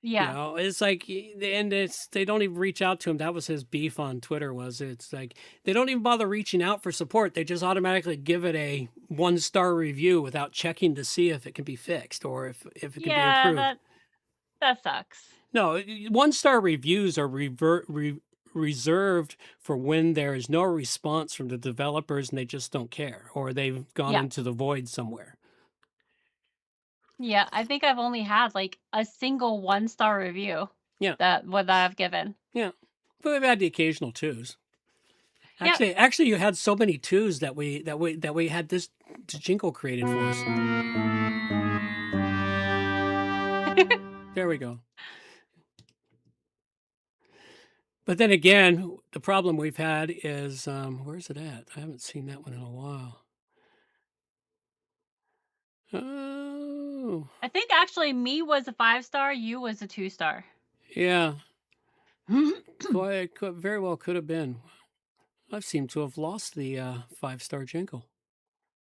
You Yeah. know, it's like, and they don't even reach out to him. That was his beef on Twitter. It's like they don't even bother reaching out for support. They just automatically give it a 1-star review without checking to see if it can be fixed or if it can be improved. Yeah, that sucks. No, 1-star reviews are reserved for when there is no response from the developers and they just don't care, or they've gone Yeah. into the void somewhere. Yeah, I think I've only had like a single 1-star review. Yeah. That I've given. Yeah, but we've had the occasional 2s. Yeah. Actually, you had so many 2s that we had this jingle created for us. There we go. But then again, the problem we've had is where's it at? I haven't seen that one in a while. Oh, I think actually me was a 5-star, you was a 2-star. yeah. Very well could have been. I seem to have lost the 5-star jingle.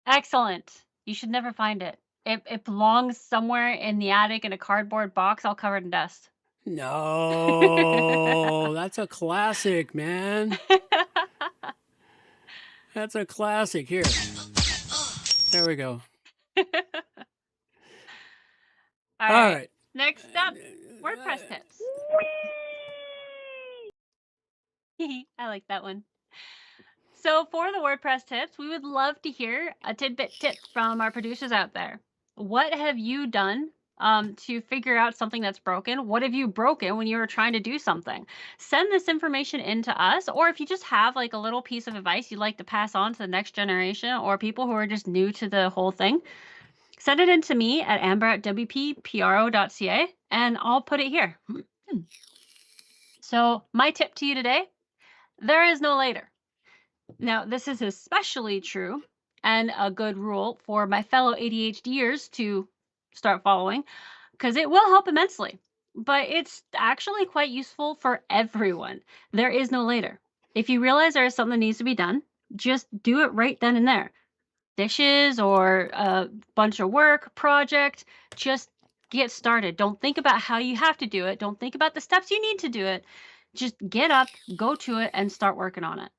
Excellent. You should never find it. It belongs somewhere in the attic in a cardboard box all covered in dust. No, that's a classic, man. That's a classic. Here. There we go. All right. Next up, WordPress tips. I like that one. So for the WordPress tips, we would love to hear a tidbit tip from our producers out there. What have you done to figure out something that's broken? What have you broken when you were trying to do something? Send this information in to us, or if you just have like a little piece of advice you'd like to pass on to the next generation or people who are just new to the whole thing, send it in to me at amber@wppro.ca and I'll put it here. So my tip to you today, there is no later. Now, this is especially true and a good rule for my fellow ADHDers to start following because it will help immensely. But it's actually quite useful for everyone. There is no later. If you realize there is something that needs to be done, just do it right then and there. Dishes or a bunch of work, project, just get started. Don't think about how you have to do it. Don't think about the steps you need to do it. Just get up, go to it, and start working on it.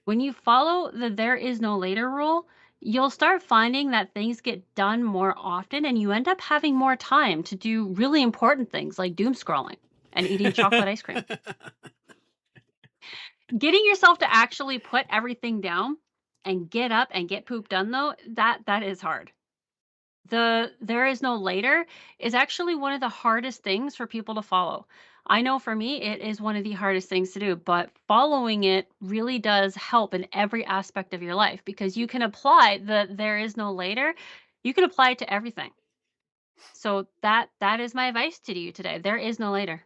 When you follow the there is no later rule, you'll start finding that things get done more often and you end up having more time to do really important things like doom scrolling and eating chocolate ice cream. Getting yourself to actually put everything down and get up and get poop done, though, that is hard. The there is no later is actually one of the hardest things for people to follow. I know for me, it is one of the hardest things to do, but following it really does help in every aspect of your life because you can apply the there is no later. You can apply it to everything. So that is my advice to you today. There is no later.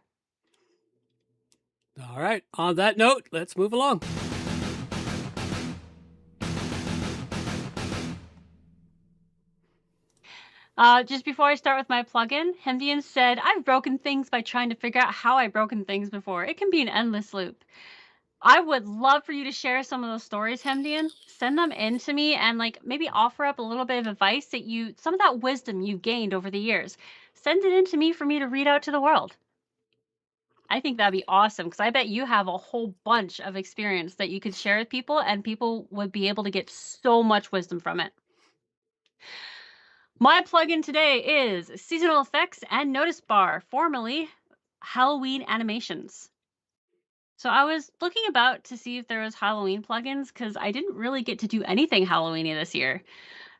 All right. On that note, let's move along. Just before I start with my plugin, Hemdian said, I've broken things by trying to figure out how I've broken things before. It can be an endless loop. I would love for you to share some of those stories, Hemdian. Send them in to me and like maybe offer up a little bit of advice that some of that wisdom you've gained over the years. Send it in to me for me to read out to the world. I think that'd be awesome because I bet you have a whole bunch of experience that you could share with people and people would be able to get so much wisdom from it. My plugin today is Seasonal Effects and Notice Bar, formerly Halloween Animations. So I was looking about to see if there was Halloween plugins because I didn't really get to do anything Halloweeny this year.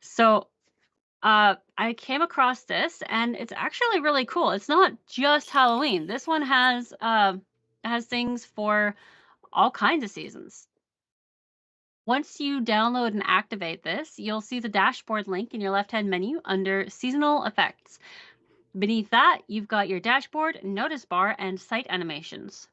So I came across this and it's actually really cool. It's not just Halloween. This one has things for all kinds of seasons. Once you download and activate this, you'll see the dashboard link in your left-hand menu under Seasonal Effects. Beneath that, you've got your dashboard, notice bar, and site animations.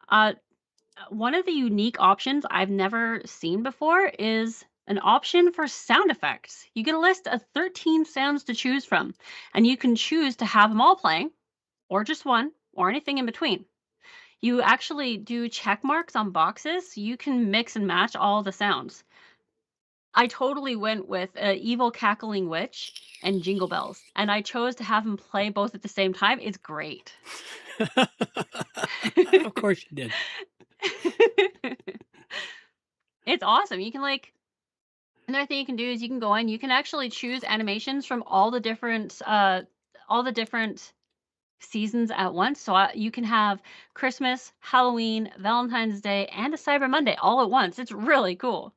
One of the unique options I've never seen before is an option for sound effects. You get a list of 13 sounds to choose from, and you can choose to have them all playing, or just one, or anything in between. You actually do check marks on boxes, so you can mix and match all the sounds. I totally went with Evil Cackling Witch and Jingle Bells, and I chose to have them play both at the same time. It's great. Of course you did. It's awesome. You can another thing you can do is you can go in, you can actually choose animations from all the different seasons at once. So you can have Christmas, Halloween, Valentine's Day, and a Cyber Monday all at once. It's really cool.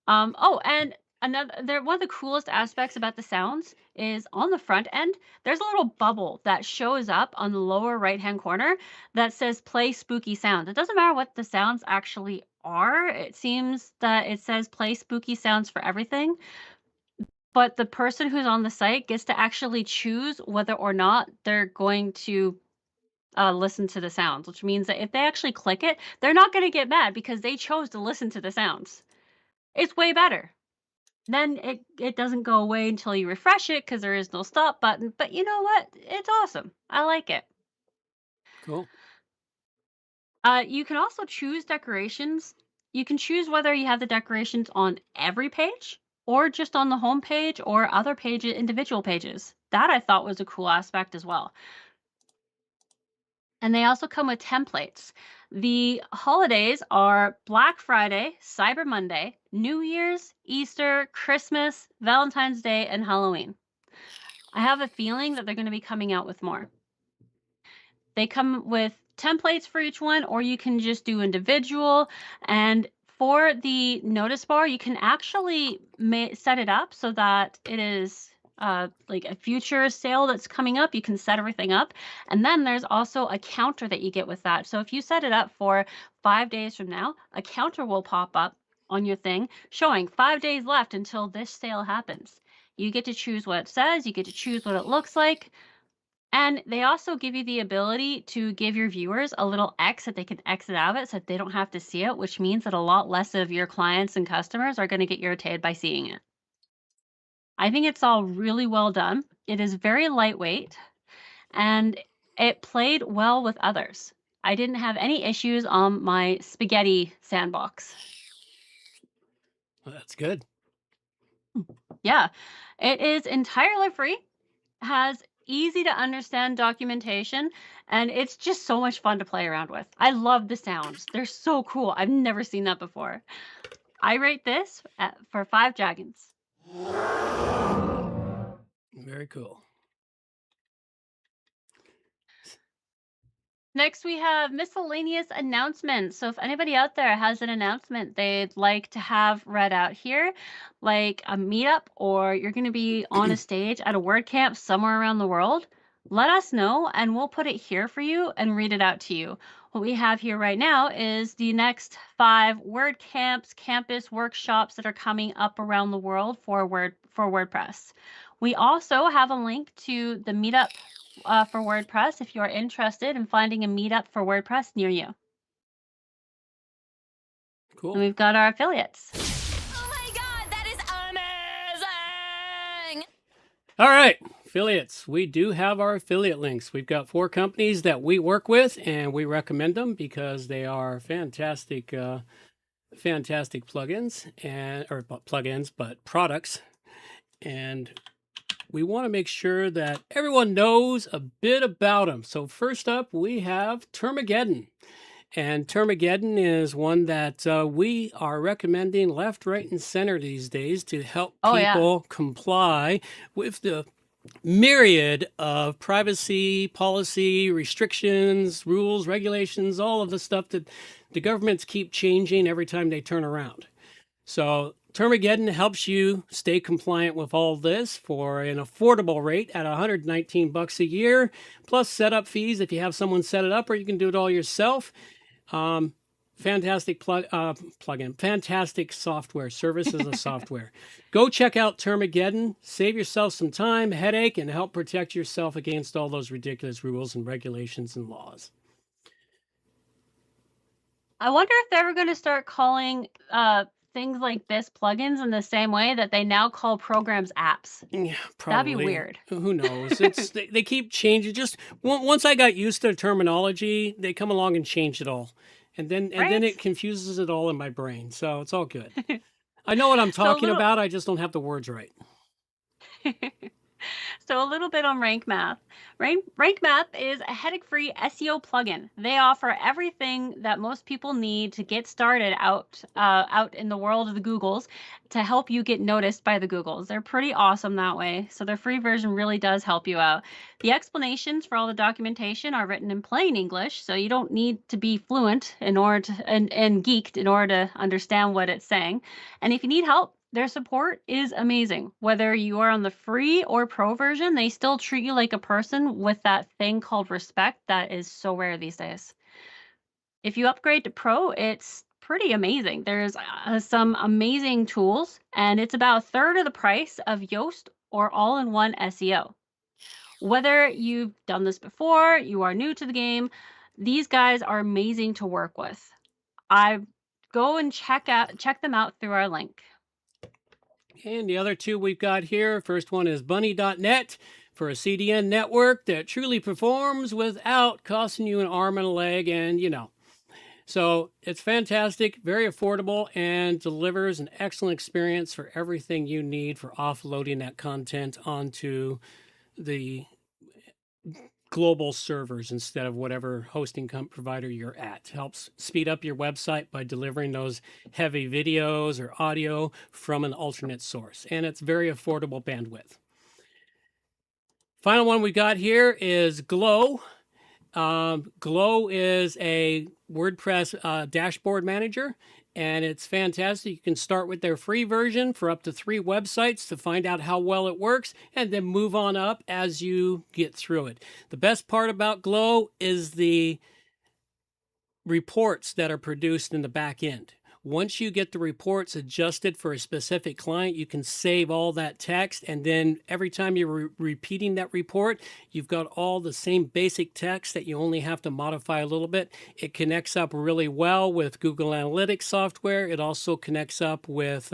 Oh, and one of the coolest aspects about the sounds is on the front end, there's a little bubble that shows up on the lower right-hand corner that says play spooky sounds. It doesn't matter what the sounds actually are. It seems that it says play spooky sounds for everything. But the person who's on the site gets to actually choose whether or not they're going to listen to the sounds, which means that if they actually click it, they're not going to get mad because they chose to listen to the sounds. It's way better. Then it doesn't go away until you refresh it because there is no stop button. But you know what? It's awesome. I like it. Cool. You can also choose decorations. You can choose whether you have the decorations on every page or just on the home page or other pages, individual pages. That I thought was a cool aspect as well. And they also come with templates. The holidays are Black Friday, Cyber Monday, New Year's, Easter, Christmas, Valentine's Day, and Halloween. I have a feeling that they're going to be coming out with more. They come with templates for each one, or you can just do individual. And for the notice bar, you can actually set it up so that it is like a future sale that's coming up. You can set everything up. And then there's also a counter that you get with that. So if you set it up for 5 days from now, a counter will pop up on your thing showing 5 days left until this sale happens. You get to choose what it says. You get to choose what it looks like. And they also give you the ability to give your viewers a little X that they can exit out of it so that they don't have to see it, which means that a lot less of your clients and customers are going to get irritated by seeing it. I think it's all really well done. It is very lightweight, and it played well with others. I didn't have any issues on my spaghetti sandbox. Well, that's good. Yeah, it is entirely free, has easy to understand documentation, and it's just so much fun to play around with. I love the sounds. They're so cool. I've never seen that before. I rate this for 5 dragons. Very cool. Next, we have miscellaneous announcements. So if anybody out there has an announcement they'd like to have read out here, like a meetup, or you're going to be on a stage at a WordCamp somewhere around the world, let us know and we'll put it here for you and read it out to you. What we have here right now is the next 5 WordCamps, campus workshops that are coming up around the world for WordPress. We also have a link to the meetup for WordPress if you're interested in finding a meetup for WordPress near you. Cool. And we've got our affiliates. Oh my god, that is amazing! All right, affiliates. We do have our affiliate links. We've got 4 companies that we work with, and we recommend them because they are fantastic, fantastic plugins but products. And we want to make sure that everyone knows a bit about them. So first up, we have Termageddon. And Termageddon is one that we are recommending left, right, and center these days to help people comply with the myriad of privacy, policy, restrictions, rules, regulations, all of the stuff that the governments keep changing every time they turn around. So Termageddon helps you stay compliant with all this for an affordable rate at $119 a year, plus setup fees if you have someone set it up, or you can do it all yourself. Fantastic plugin, fantastic software, service as a software. Go check out Termageddon, save yourself some time, headache, and help protect yourself against all those ridiculous rules and regulations and laws. I wonder if they're ever going to start calling things like this plugins in the same way that they now call programs apps. Yeah, That'd be probably. weird. Who knows? They keep changing. Just once I got used to the terminology, they come along and change it all, and then Right? it confuses it all in my brain. So it's all good. I know what I'm So a talking little about. I just don't have the words right. So a little bit on Rank Math. Rank Math is a headache-free SEO plugin. They offer everything that most people need to get started out in the world of the Googles to help you get noticed by the Googles. They're pretty awesome that way. So their free version really does help you out. The explanations for all the documentation are written in plain English, so you don't need to be fluent in order to and geeked in order to understand what it's saying. And if you need help, their support is amazing. Whether you are on the free or pro version, they still treat you like a person with that thing called respect that is so rare these days. If you upgrade to pro, it's pretty amazing. There's some amazing tools, and it's about a third of the price of Yoast or all-in-one SEO. Whether you've done this before, you are new to the game, these guys are amazing to work with. I go and check them out through our link. And the other two we've got here, first one is bunny.net for a CDN network that truly performs without costing you an arm and a leg, and So it's fantastic, very affordable, and delivers an excellent experience for everything you need for offloading that content onto the global servers instead of whatever hosting provider you're at. Helps speed up your website by delivering those heavy videos or audio from an alternate source. And it's very affordable bandwidth. Final one we got here is Glow. Glow is a WordPress dashboard manager, and it's fantastic. You can start with their free version for up to 3 websites to find out how well it works, and then move on up as you get through it. The best part about Glow is the reports that are produced in the back end. Once you get the reports adjusted for a specific client, you can save all that text, and then every time you're repeating that report, you've got all the same basic text that you only have to modify a little bit. It connects up really well with Google Analytics software. It also connects up with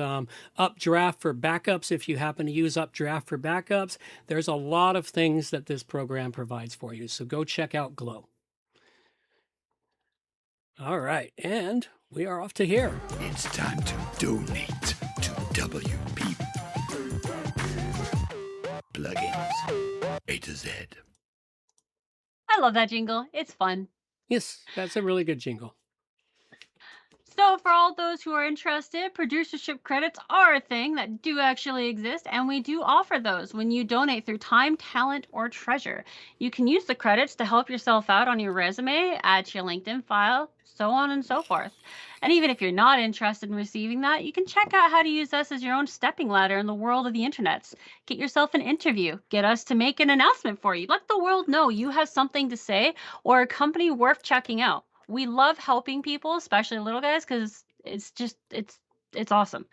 Updraft for backups if you happen to use Updraft for backups. There's a lot of things that this program provides for you, so go check out Glow. All right, and we are off to here. It's time to donate to WP Plugins A-Z. I love that jingle. It's fun. Yes, that's a really good jingle. So for all those who are interested, producership credits are a thing that do actually exist, and we do offer those when you donate through time, talent, or treasure. You can use the credits to help yourself out on your resume, add to your LinkedIn file, so on and so forth. And even if you're not interested in receiving that, you can check out how to use us as your own stepping ladder in the world of the internets. Get yourself an interview, get us to make an announcement for you. Let the world know you have something to say or a company worth checking out. We love helping people, especially little guys, because it's awesome.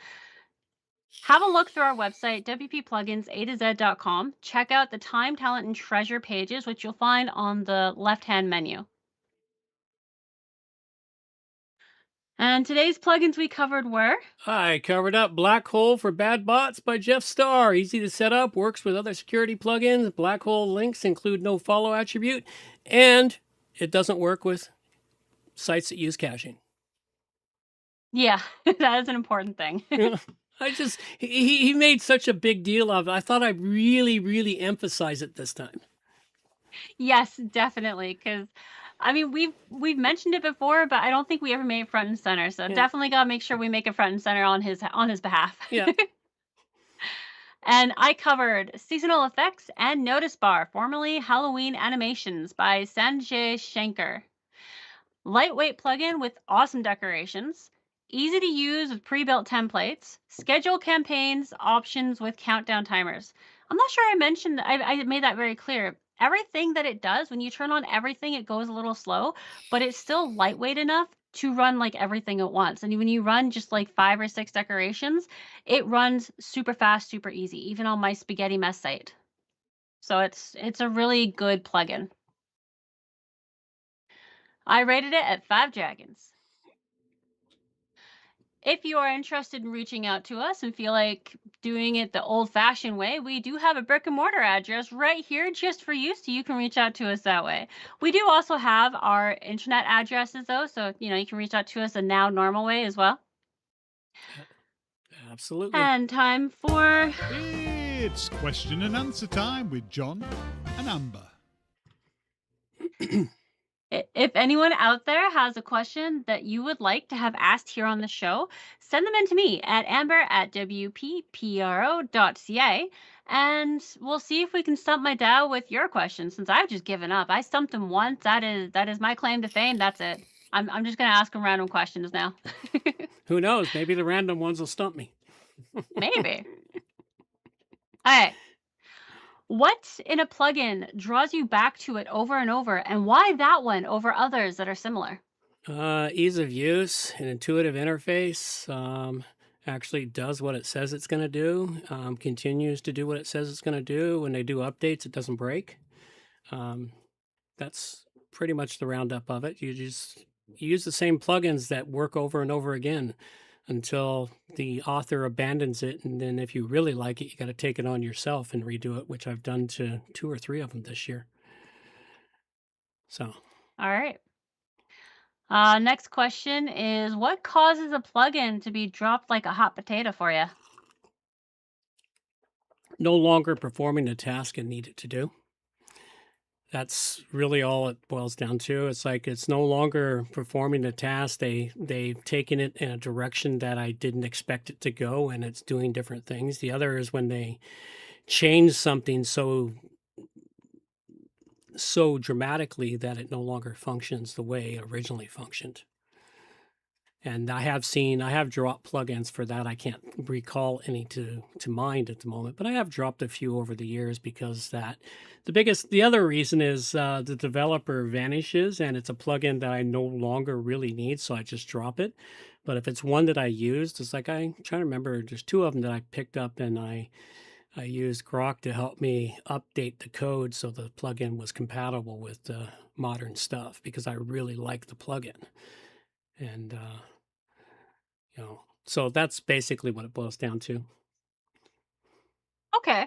Have a look through our website, WPPluginsAtoZ.com. Check out the time, talent, and treasure pages, which you'll find on the left-hand menu. And today's plugins we covered were... I covered up Black Hole for Bad Bots by Jeff Starr. Easy to set up, works with other security plugins. Black Hole links include no follow attribute, and it doesn't work with sites that use caching. Yeah, that is an important thing. He made such a big deal of it. I thought I'd really emphasize it this time. Yes, definitely, because I mean we've mentioned it before, but I don't think we ever made it front and center. So definitely gotta make sure we make it front and center on his behalf. Yeah. And I covered Seasonal Effects and Notice Bar, formerly Halloween Animations by Sanjay Shankar. Lightweight plugin with awesome decorations, easy to use with pre-built templates, schedule campaigns, options with countdown timers. I'm not sure I mentioned, I made that very clear. Everything that it does, when you turn on everything, it goes a little slow, but it's still lightweight enough to run like everything at once. And when you run just like 5 or 6 decorations, it runs super fast, super easy, even on my spaghetti mess site. So it's a really good plugin. I rated it at 5 dragons. if you are interested in reaching out to us and feel like doing it the old-fashioned way, we do have a brick and mortar address right here just for you, so you can reach out to us that way. We do also have our internet addresses, though, so you can reach out to us a now normal way as well. Absolutely. And time for It's question and answer time with John and Amber. If anyone out there has a question that you would like to have asked here on the show, send them in to me at amber@WPPro.ca, and we'll see if we can stump my dad with your question, since I've just given up. I stumped him once. That is my claim to fame. That's it. I'm just going to ask him random questions now. Who knows? Maybe the random ones will stump me. Maybe. All right. What in a plugin draws you back to it over and over, and why that one over others that are similar? Ease of use, an intuitive interface, actually does what it says it's going to do, continues to do what it says it's going to do. When they do updates, it doesn't break. That's pretty much the roundup of it. You use the same plugins that work over and over again until the author abandons it. And then if you really like it, you got to take it on yourself and redo it, which I've done to 2 or 3 of them this year. So. All right. Next question is, what causes a plugin to be dropped like a hot potato for you? No longer performing the task it needed to do. That's really all it boils down to. It's like it's no longer performing the task. They've taken it in a direction that I didn't expect it to go, and it's doing different things. The other is when they change something so dramatically that it no longer functions the way it originally functioned. And I have dropped plugins for that. I can't recall any to mind at the moment, but I have dropped a few over the years because the other reason is the developer vanishes and it's a plugin that I no longer really need, so I just drop it. But if it's one that I used, it's like I'm trying to remember, there's 2 of them that I picked up, and I used Grok to help me update the code so the plugin was compatible with the modern stuff because I really like the plugin. And so that's basically what it boils down to. Okay.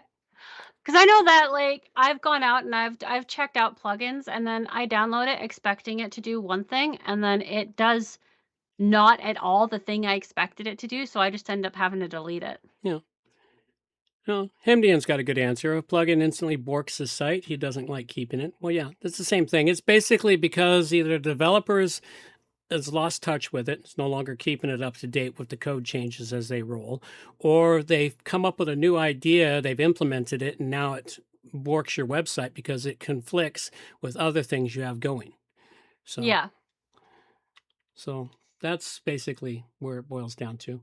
Because I know that, like, I've gone out and I've checked out plugins, and then I download it expecting it to do one thing, and then it does not at all the thing I expected it to do, so I just end up having to delete it. Yeah. No, Hemdian's got a good answer. A plugin instantly borks the site. He doesn't like keeping it. Well, yeah, that's the same thing. It's basically because either the developers has lost touch with it, it's no longer keeping it up to date with the code changes as they roll, or they've come up with a new idea, they've implemented it, and now it borks your website because it conflicts with other things you have going. So Yeah. So that's basically where it boils down to.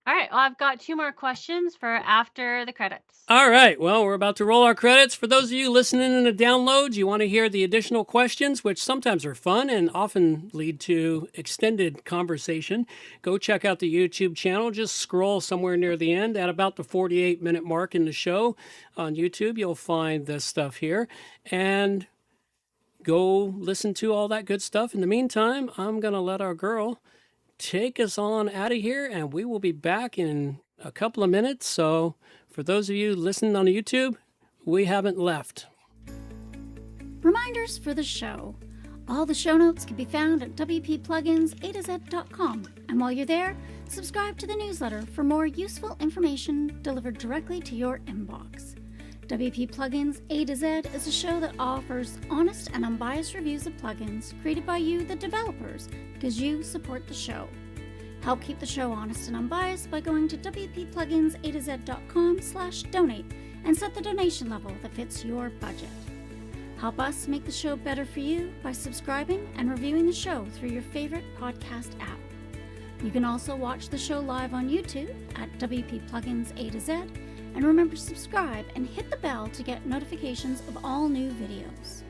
All right. Well, I've got 2 more questions for after the credits. All right. Well, we're about to roll our credits. For those of you listening in the downloads, you want to hear the additional questions, which sometimes are fun and often lead to extended conversation, go check out the YouTube channel. Just scroll somewhere near the end at about the 48-minute mark in the show on YouTube. You'll find this stuff here. And go listen to all that good stuff. In the meantime, I'm going to let our girl take us on out of here, and we will be back in a couple of minutes. So for those of you listening on YouTube, we haven't left. Reminders for the show. All the show notes can be found at WPPluginsAtoZ.com. And while you're there, subscribe to the newsletter for more useful information delivered directly to your inbox. WP Plugins A-Z is a show that offers honest and unbiased reviews of plugins created by you, the developers, because you support the show. Help keep the show honest and unbiased by going to WPPluginsAtoZ.com/donate and set the donation level that fits your budget. Help us make the show better for you by subscribing and reviewing the show through your favorite podcast app. You can also watch the show live on YouTube at WP Plugins A-Z. And remember to subscribe and hit the bell to get notifications of all new videos.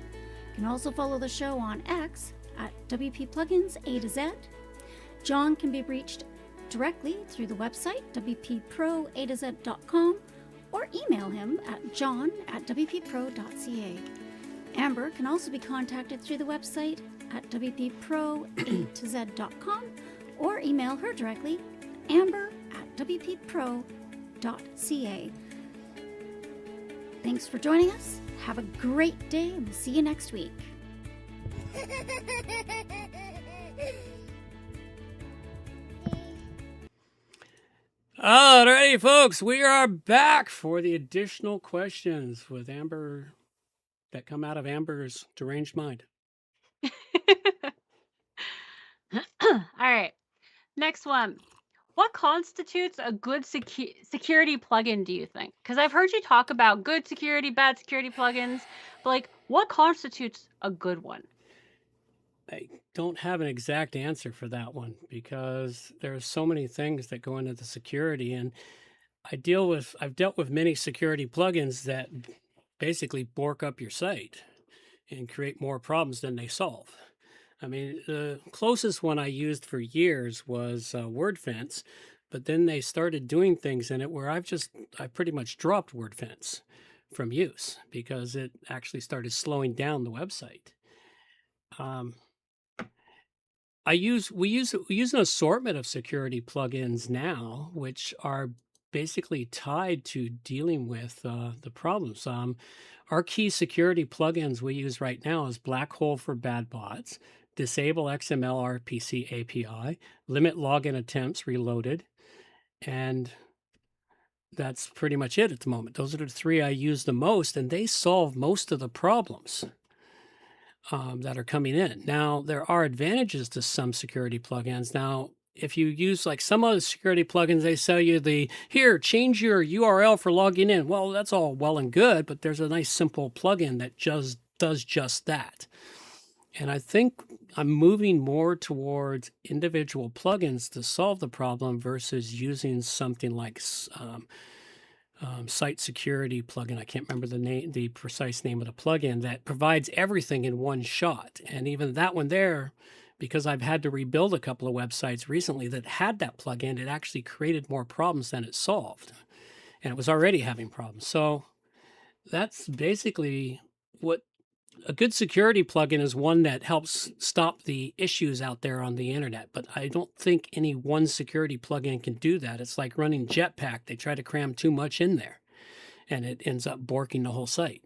You can also follow the show on X at WPPluginsAtoZ. John can be reached directly through the website WPProAtoZ.com or email him at john@WPPro.ca. Amber can also be contacted through the website at WPProAtoZ.com or email her directly, amber@wppro.ca. Thanks for joining us. Have a great day, and we'll see you next week. Alrighty, folks, we are back for the additional questions with Amber that come out of Amber's deranged mind. All right. Next one. What constitutes a good security plugin, do you think? Because I've heard you talk about good security, bad security plugins, but like, what constitutes a good one? I don't have an exact answer for that one because there are so many things that go into the security, and I've dealt with many security plugins that basically bork up your site and create more problems than they solve. I mean, the closest one I used for years was WordFence, but then they started doing things in it where I pretty much dropped WordFence from use because it actually started slowing down the website. We use an assortment of security plugins now, which are basically tied to dealing with the problems. Our key security plugins we use right now is Black Hole for bad bots, Disable XML RPC API, Limit login attempts reloaded, and that's pretty much it at the moment. Those are the three I use the most, and they solve most of the problems that are coming in. Now, there are advantages to some security plugins. Now, if you use like some other security plugins, they sell you change your URL for logging in. Well, that's all well and good, but there's a nice simple plugin that just does just that. And I think I'm moving more towards individual plugins to solve the problem versus using something like site security plugin. I can't remember the precise name of the plugin that provides everything in one shot. And even that one there, because I've had to rebuild a couple of websites recently that had that plugin, it actually created more problems than it solved. And it was already having problems. So that's basically what a good security plugin is, one that helps stop the issues out there on the internet. But I don't think any one security plugin can do that. It's like running Jetpack. They try to cram too much in there, and it ends up borking the whole site.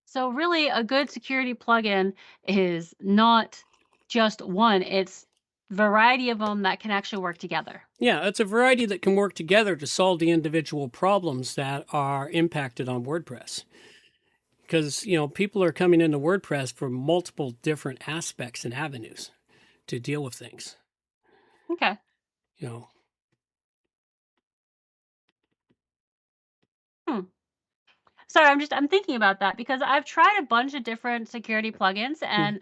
So really, a good security plugin is not just one. It's a variety of them that can actually work together. Yeah, it's a variety that can work together to solve the individual problems that are impacted on WordPress. Because, people are coming into WordPress for multiple different aspects and avenues to deal with things. Okay. Sorry, I'm thinking about that because I've tried a bunch of different security plugins, and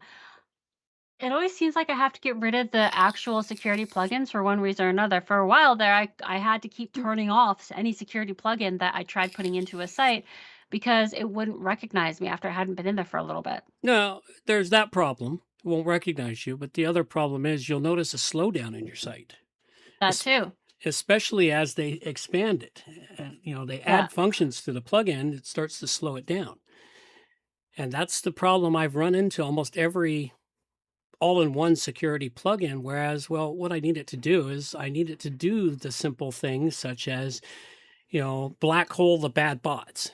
it always seems like I have to get rid of the actual security plugins for one reason or another. For a while there, I had to keep turning off any security plugin that I tried putting into a site because it wouldn't recognize me after I hadn't been in there for a little bit. No, there's that problem. It won't recognize you. But the other problem is you'll notice a slowdown in your site. That too. Especially as they expand it. They add functions to the plugin, it starts to slow it down. And that's the problem I've run into almost every all-in-one security plugin. Whereas, well, what I need it to do is I need it to do the simple things such as, black hole the bad bots.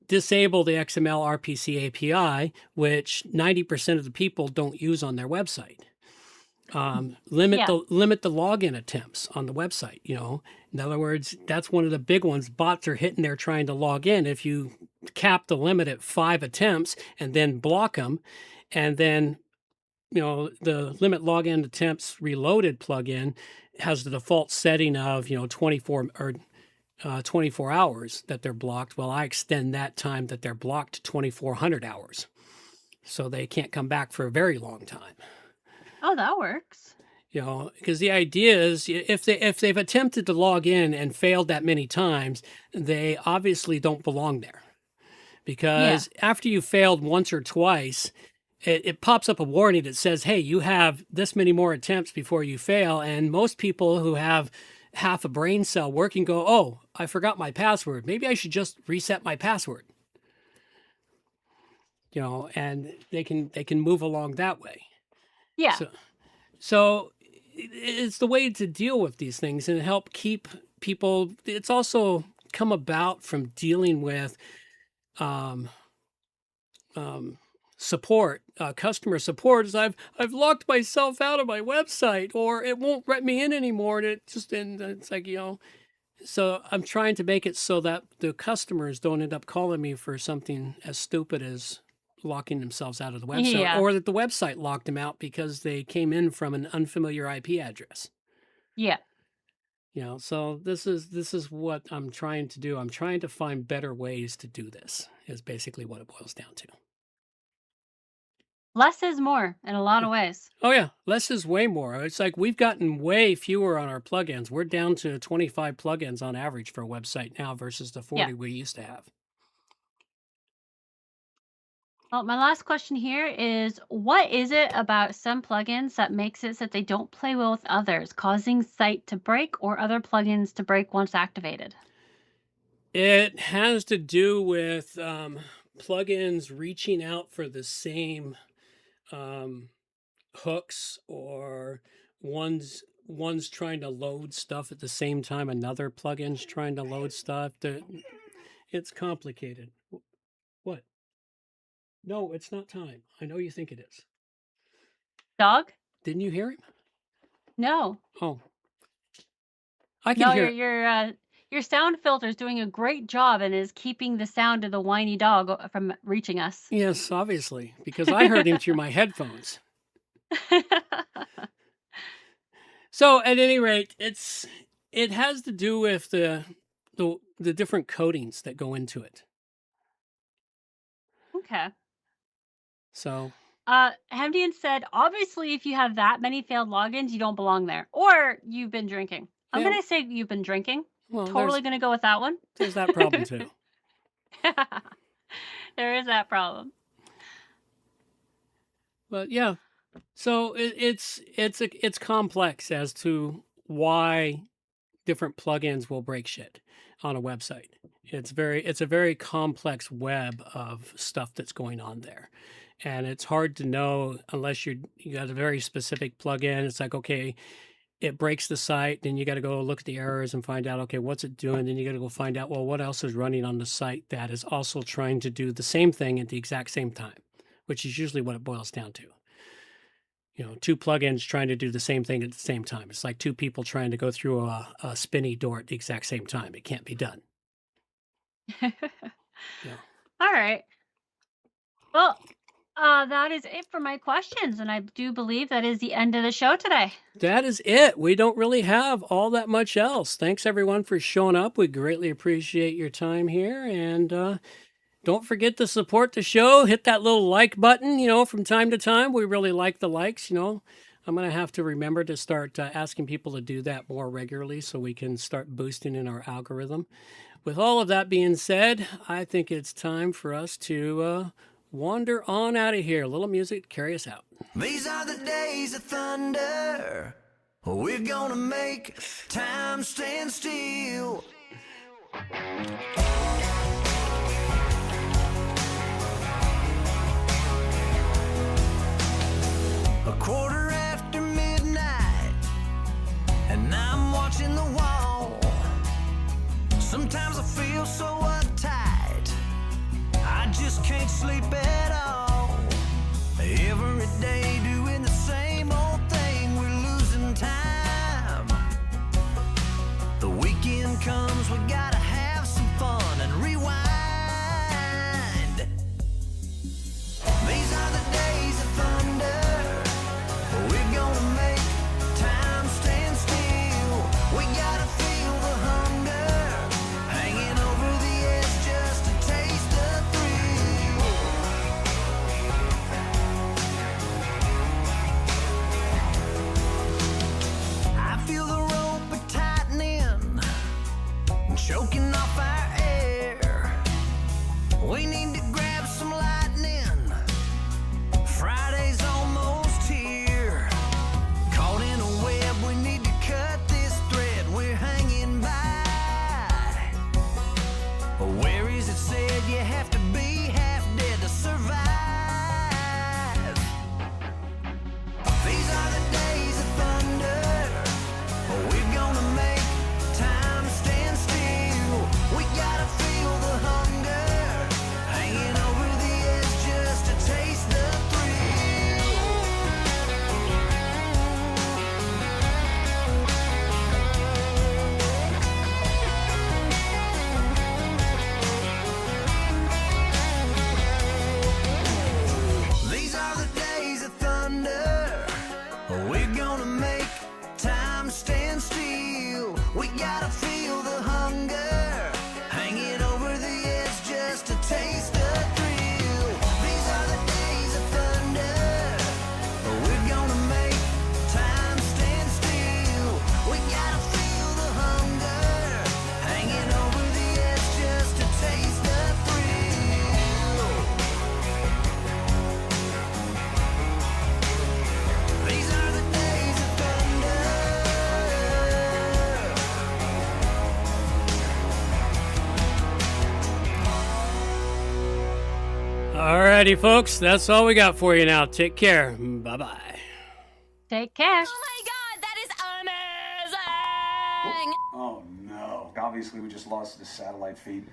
Disable the XML RPC API, which 90% of the people don't use on their website. Limit the login attempts on the website. In other words, that's one of the big ones. Bots are hitting there trying to log in. If you cap the limit at 5 attempts and then block them, and then the limit login attempts reloaded plugin has the default setting of 24 hours that they're blocked. Well, I extend that time that they're blocked to 2400 hours, so they can't come back for a very long time. Oh, that works. Because the idea is if they've attempted to log in and failed that many times, they obviously don't belong there. Because after you failed once or twice, it pops up a warning that says, hey, you have this many more attempts before you fail. And most people who have half a brain cell working go, oh, I forgot my password. Maybe I should just reset my password. And they can move along that way. Yeah. So it's the way to deal with these things and help keep people. It's also come about from dealing with support, customer support. Is I've locked myself out of my website, or it won't let me in anymore, and it's like, you know. So I'm trying to make it so that the customers don't end up calling me for something as stupid as locking themselves out of the website, Yeah. or that the website locked them out because they came in from an unfamiliar IP address. Yeah. You know, so this is what I'm trying to do. I'm trying to find better ways to do this, is basically what it boils down to. Less is more in a lot of ways. Oh yeah, less is way more. It's like we've gotten way fewer on our plugins. We're down to 25 plugins on average for a website now versus the 40 Yeah. we used to have. Well, my last question here is, what is it about some plugins that makes it so that they don't play well with others, causing site to break or other plugins to break once activated? It has to do with plugins reaching out for the same hooks, or one's trying to load stuff at the same time another plugin's trying to load stuff. It's complicated. What? No, it's not time. I know you think it is. Dog? Didn't you hear him? No. Oh. I can No, hear your sound filter is doing a great job and is keeping the sound of the whiny dog from reaching us. Yes, obviously, because I heard him through my headphones. So at any rate, it has to do with the different codings that go into it. Okay. So Hemdian said, obviously, if you have that many failed logins, you don't belong there. Or you've been drinking. I'm Yeah. going to say you've been drinking. well, Totally going to go with that one. there's that problem too. There is that problem. But yeah, so it's complex as to why different plugins will break shit on a website. It's a very complex web of stuff that's going on there, and it's hard to know unless you got a very specific plugin. It's like, okay, it breaks the site, then you got to go look at the errors and find out, okay, what's it doing? Then you got to go find out, well, what else is running on the site that is also trying to do the same thing at the exact same time, which is usually what it boils down to. You know, two plugins trying to do the same thing at the same time. It's like two people trying to go through a spinny door at the exact same time. It can't be done. Yeah. All right. Well, that is it for my questions. And I do believe that is the end of the show today. That is it. We don't really have all that much else. Thanks, everyone, for showing up. We greatly appreciate your time here. And don't forget to support the show. Hit that little like button, you know, from time to time. We really like the likes, you know. I'm going to have to remember to start asking people to do that more regularly so we can start boosting in our algorithm. With all of that being said, I think it's time for us to wander on out of here. A little music to carry us out. These are the days of thunder. We're gonna make time stand still. A quarter after midnight, and I'm watching the wall. Sometimes I feel so uptight, I just can't sleep at all. Every day doing the same old thing, we're losing time. The weekend comes, we gotta have some fun and rewind. These are the days of thunder. We're gonna make time stand still. We gotta feel the hunger, hanging over the edge just to taste the thrill. I feel the rope tightening, choking off our air. We need to grab some lightning. Friday's almost here. Caught in a web, we need to cut this thread we're hanging by. Where is it said you have to be half dead to survive? These are the days Alrighty, folks. That's all we got for you now. Take care. Bye-bye. Take care. Oh my god, that is amazing! Oh no. Obviously, we just lost the satellite feed.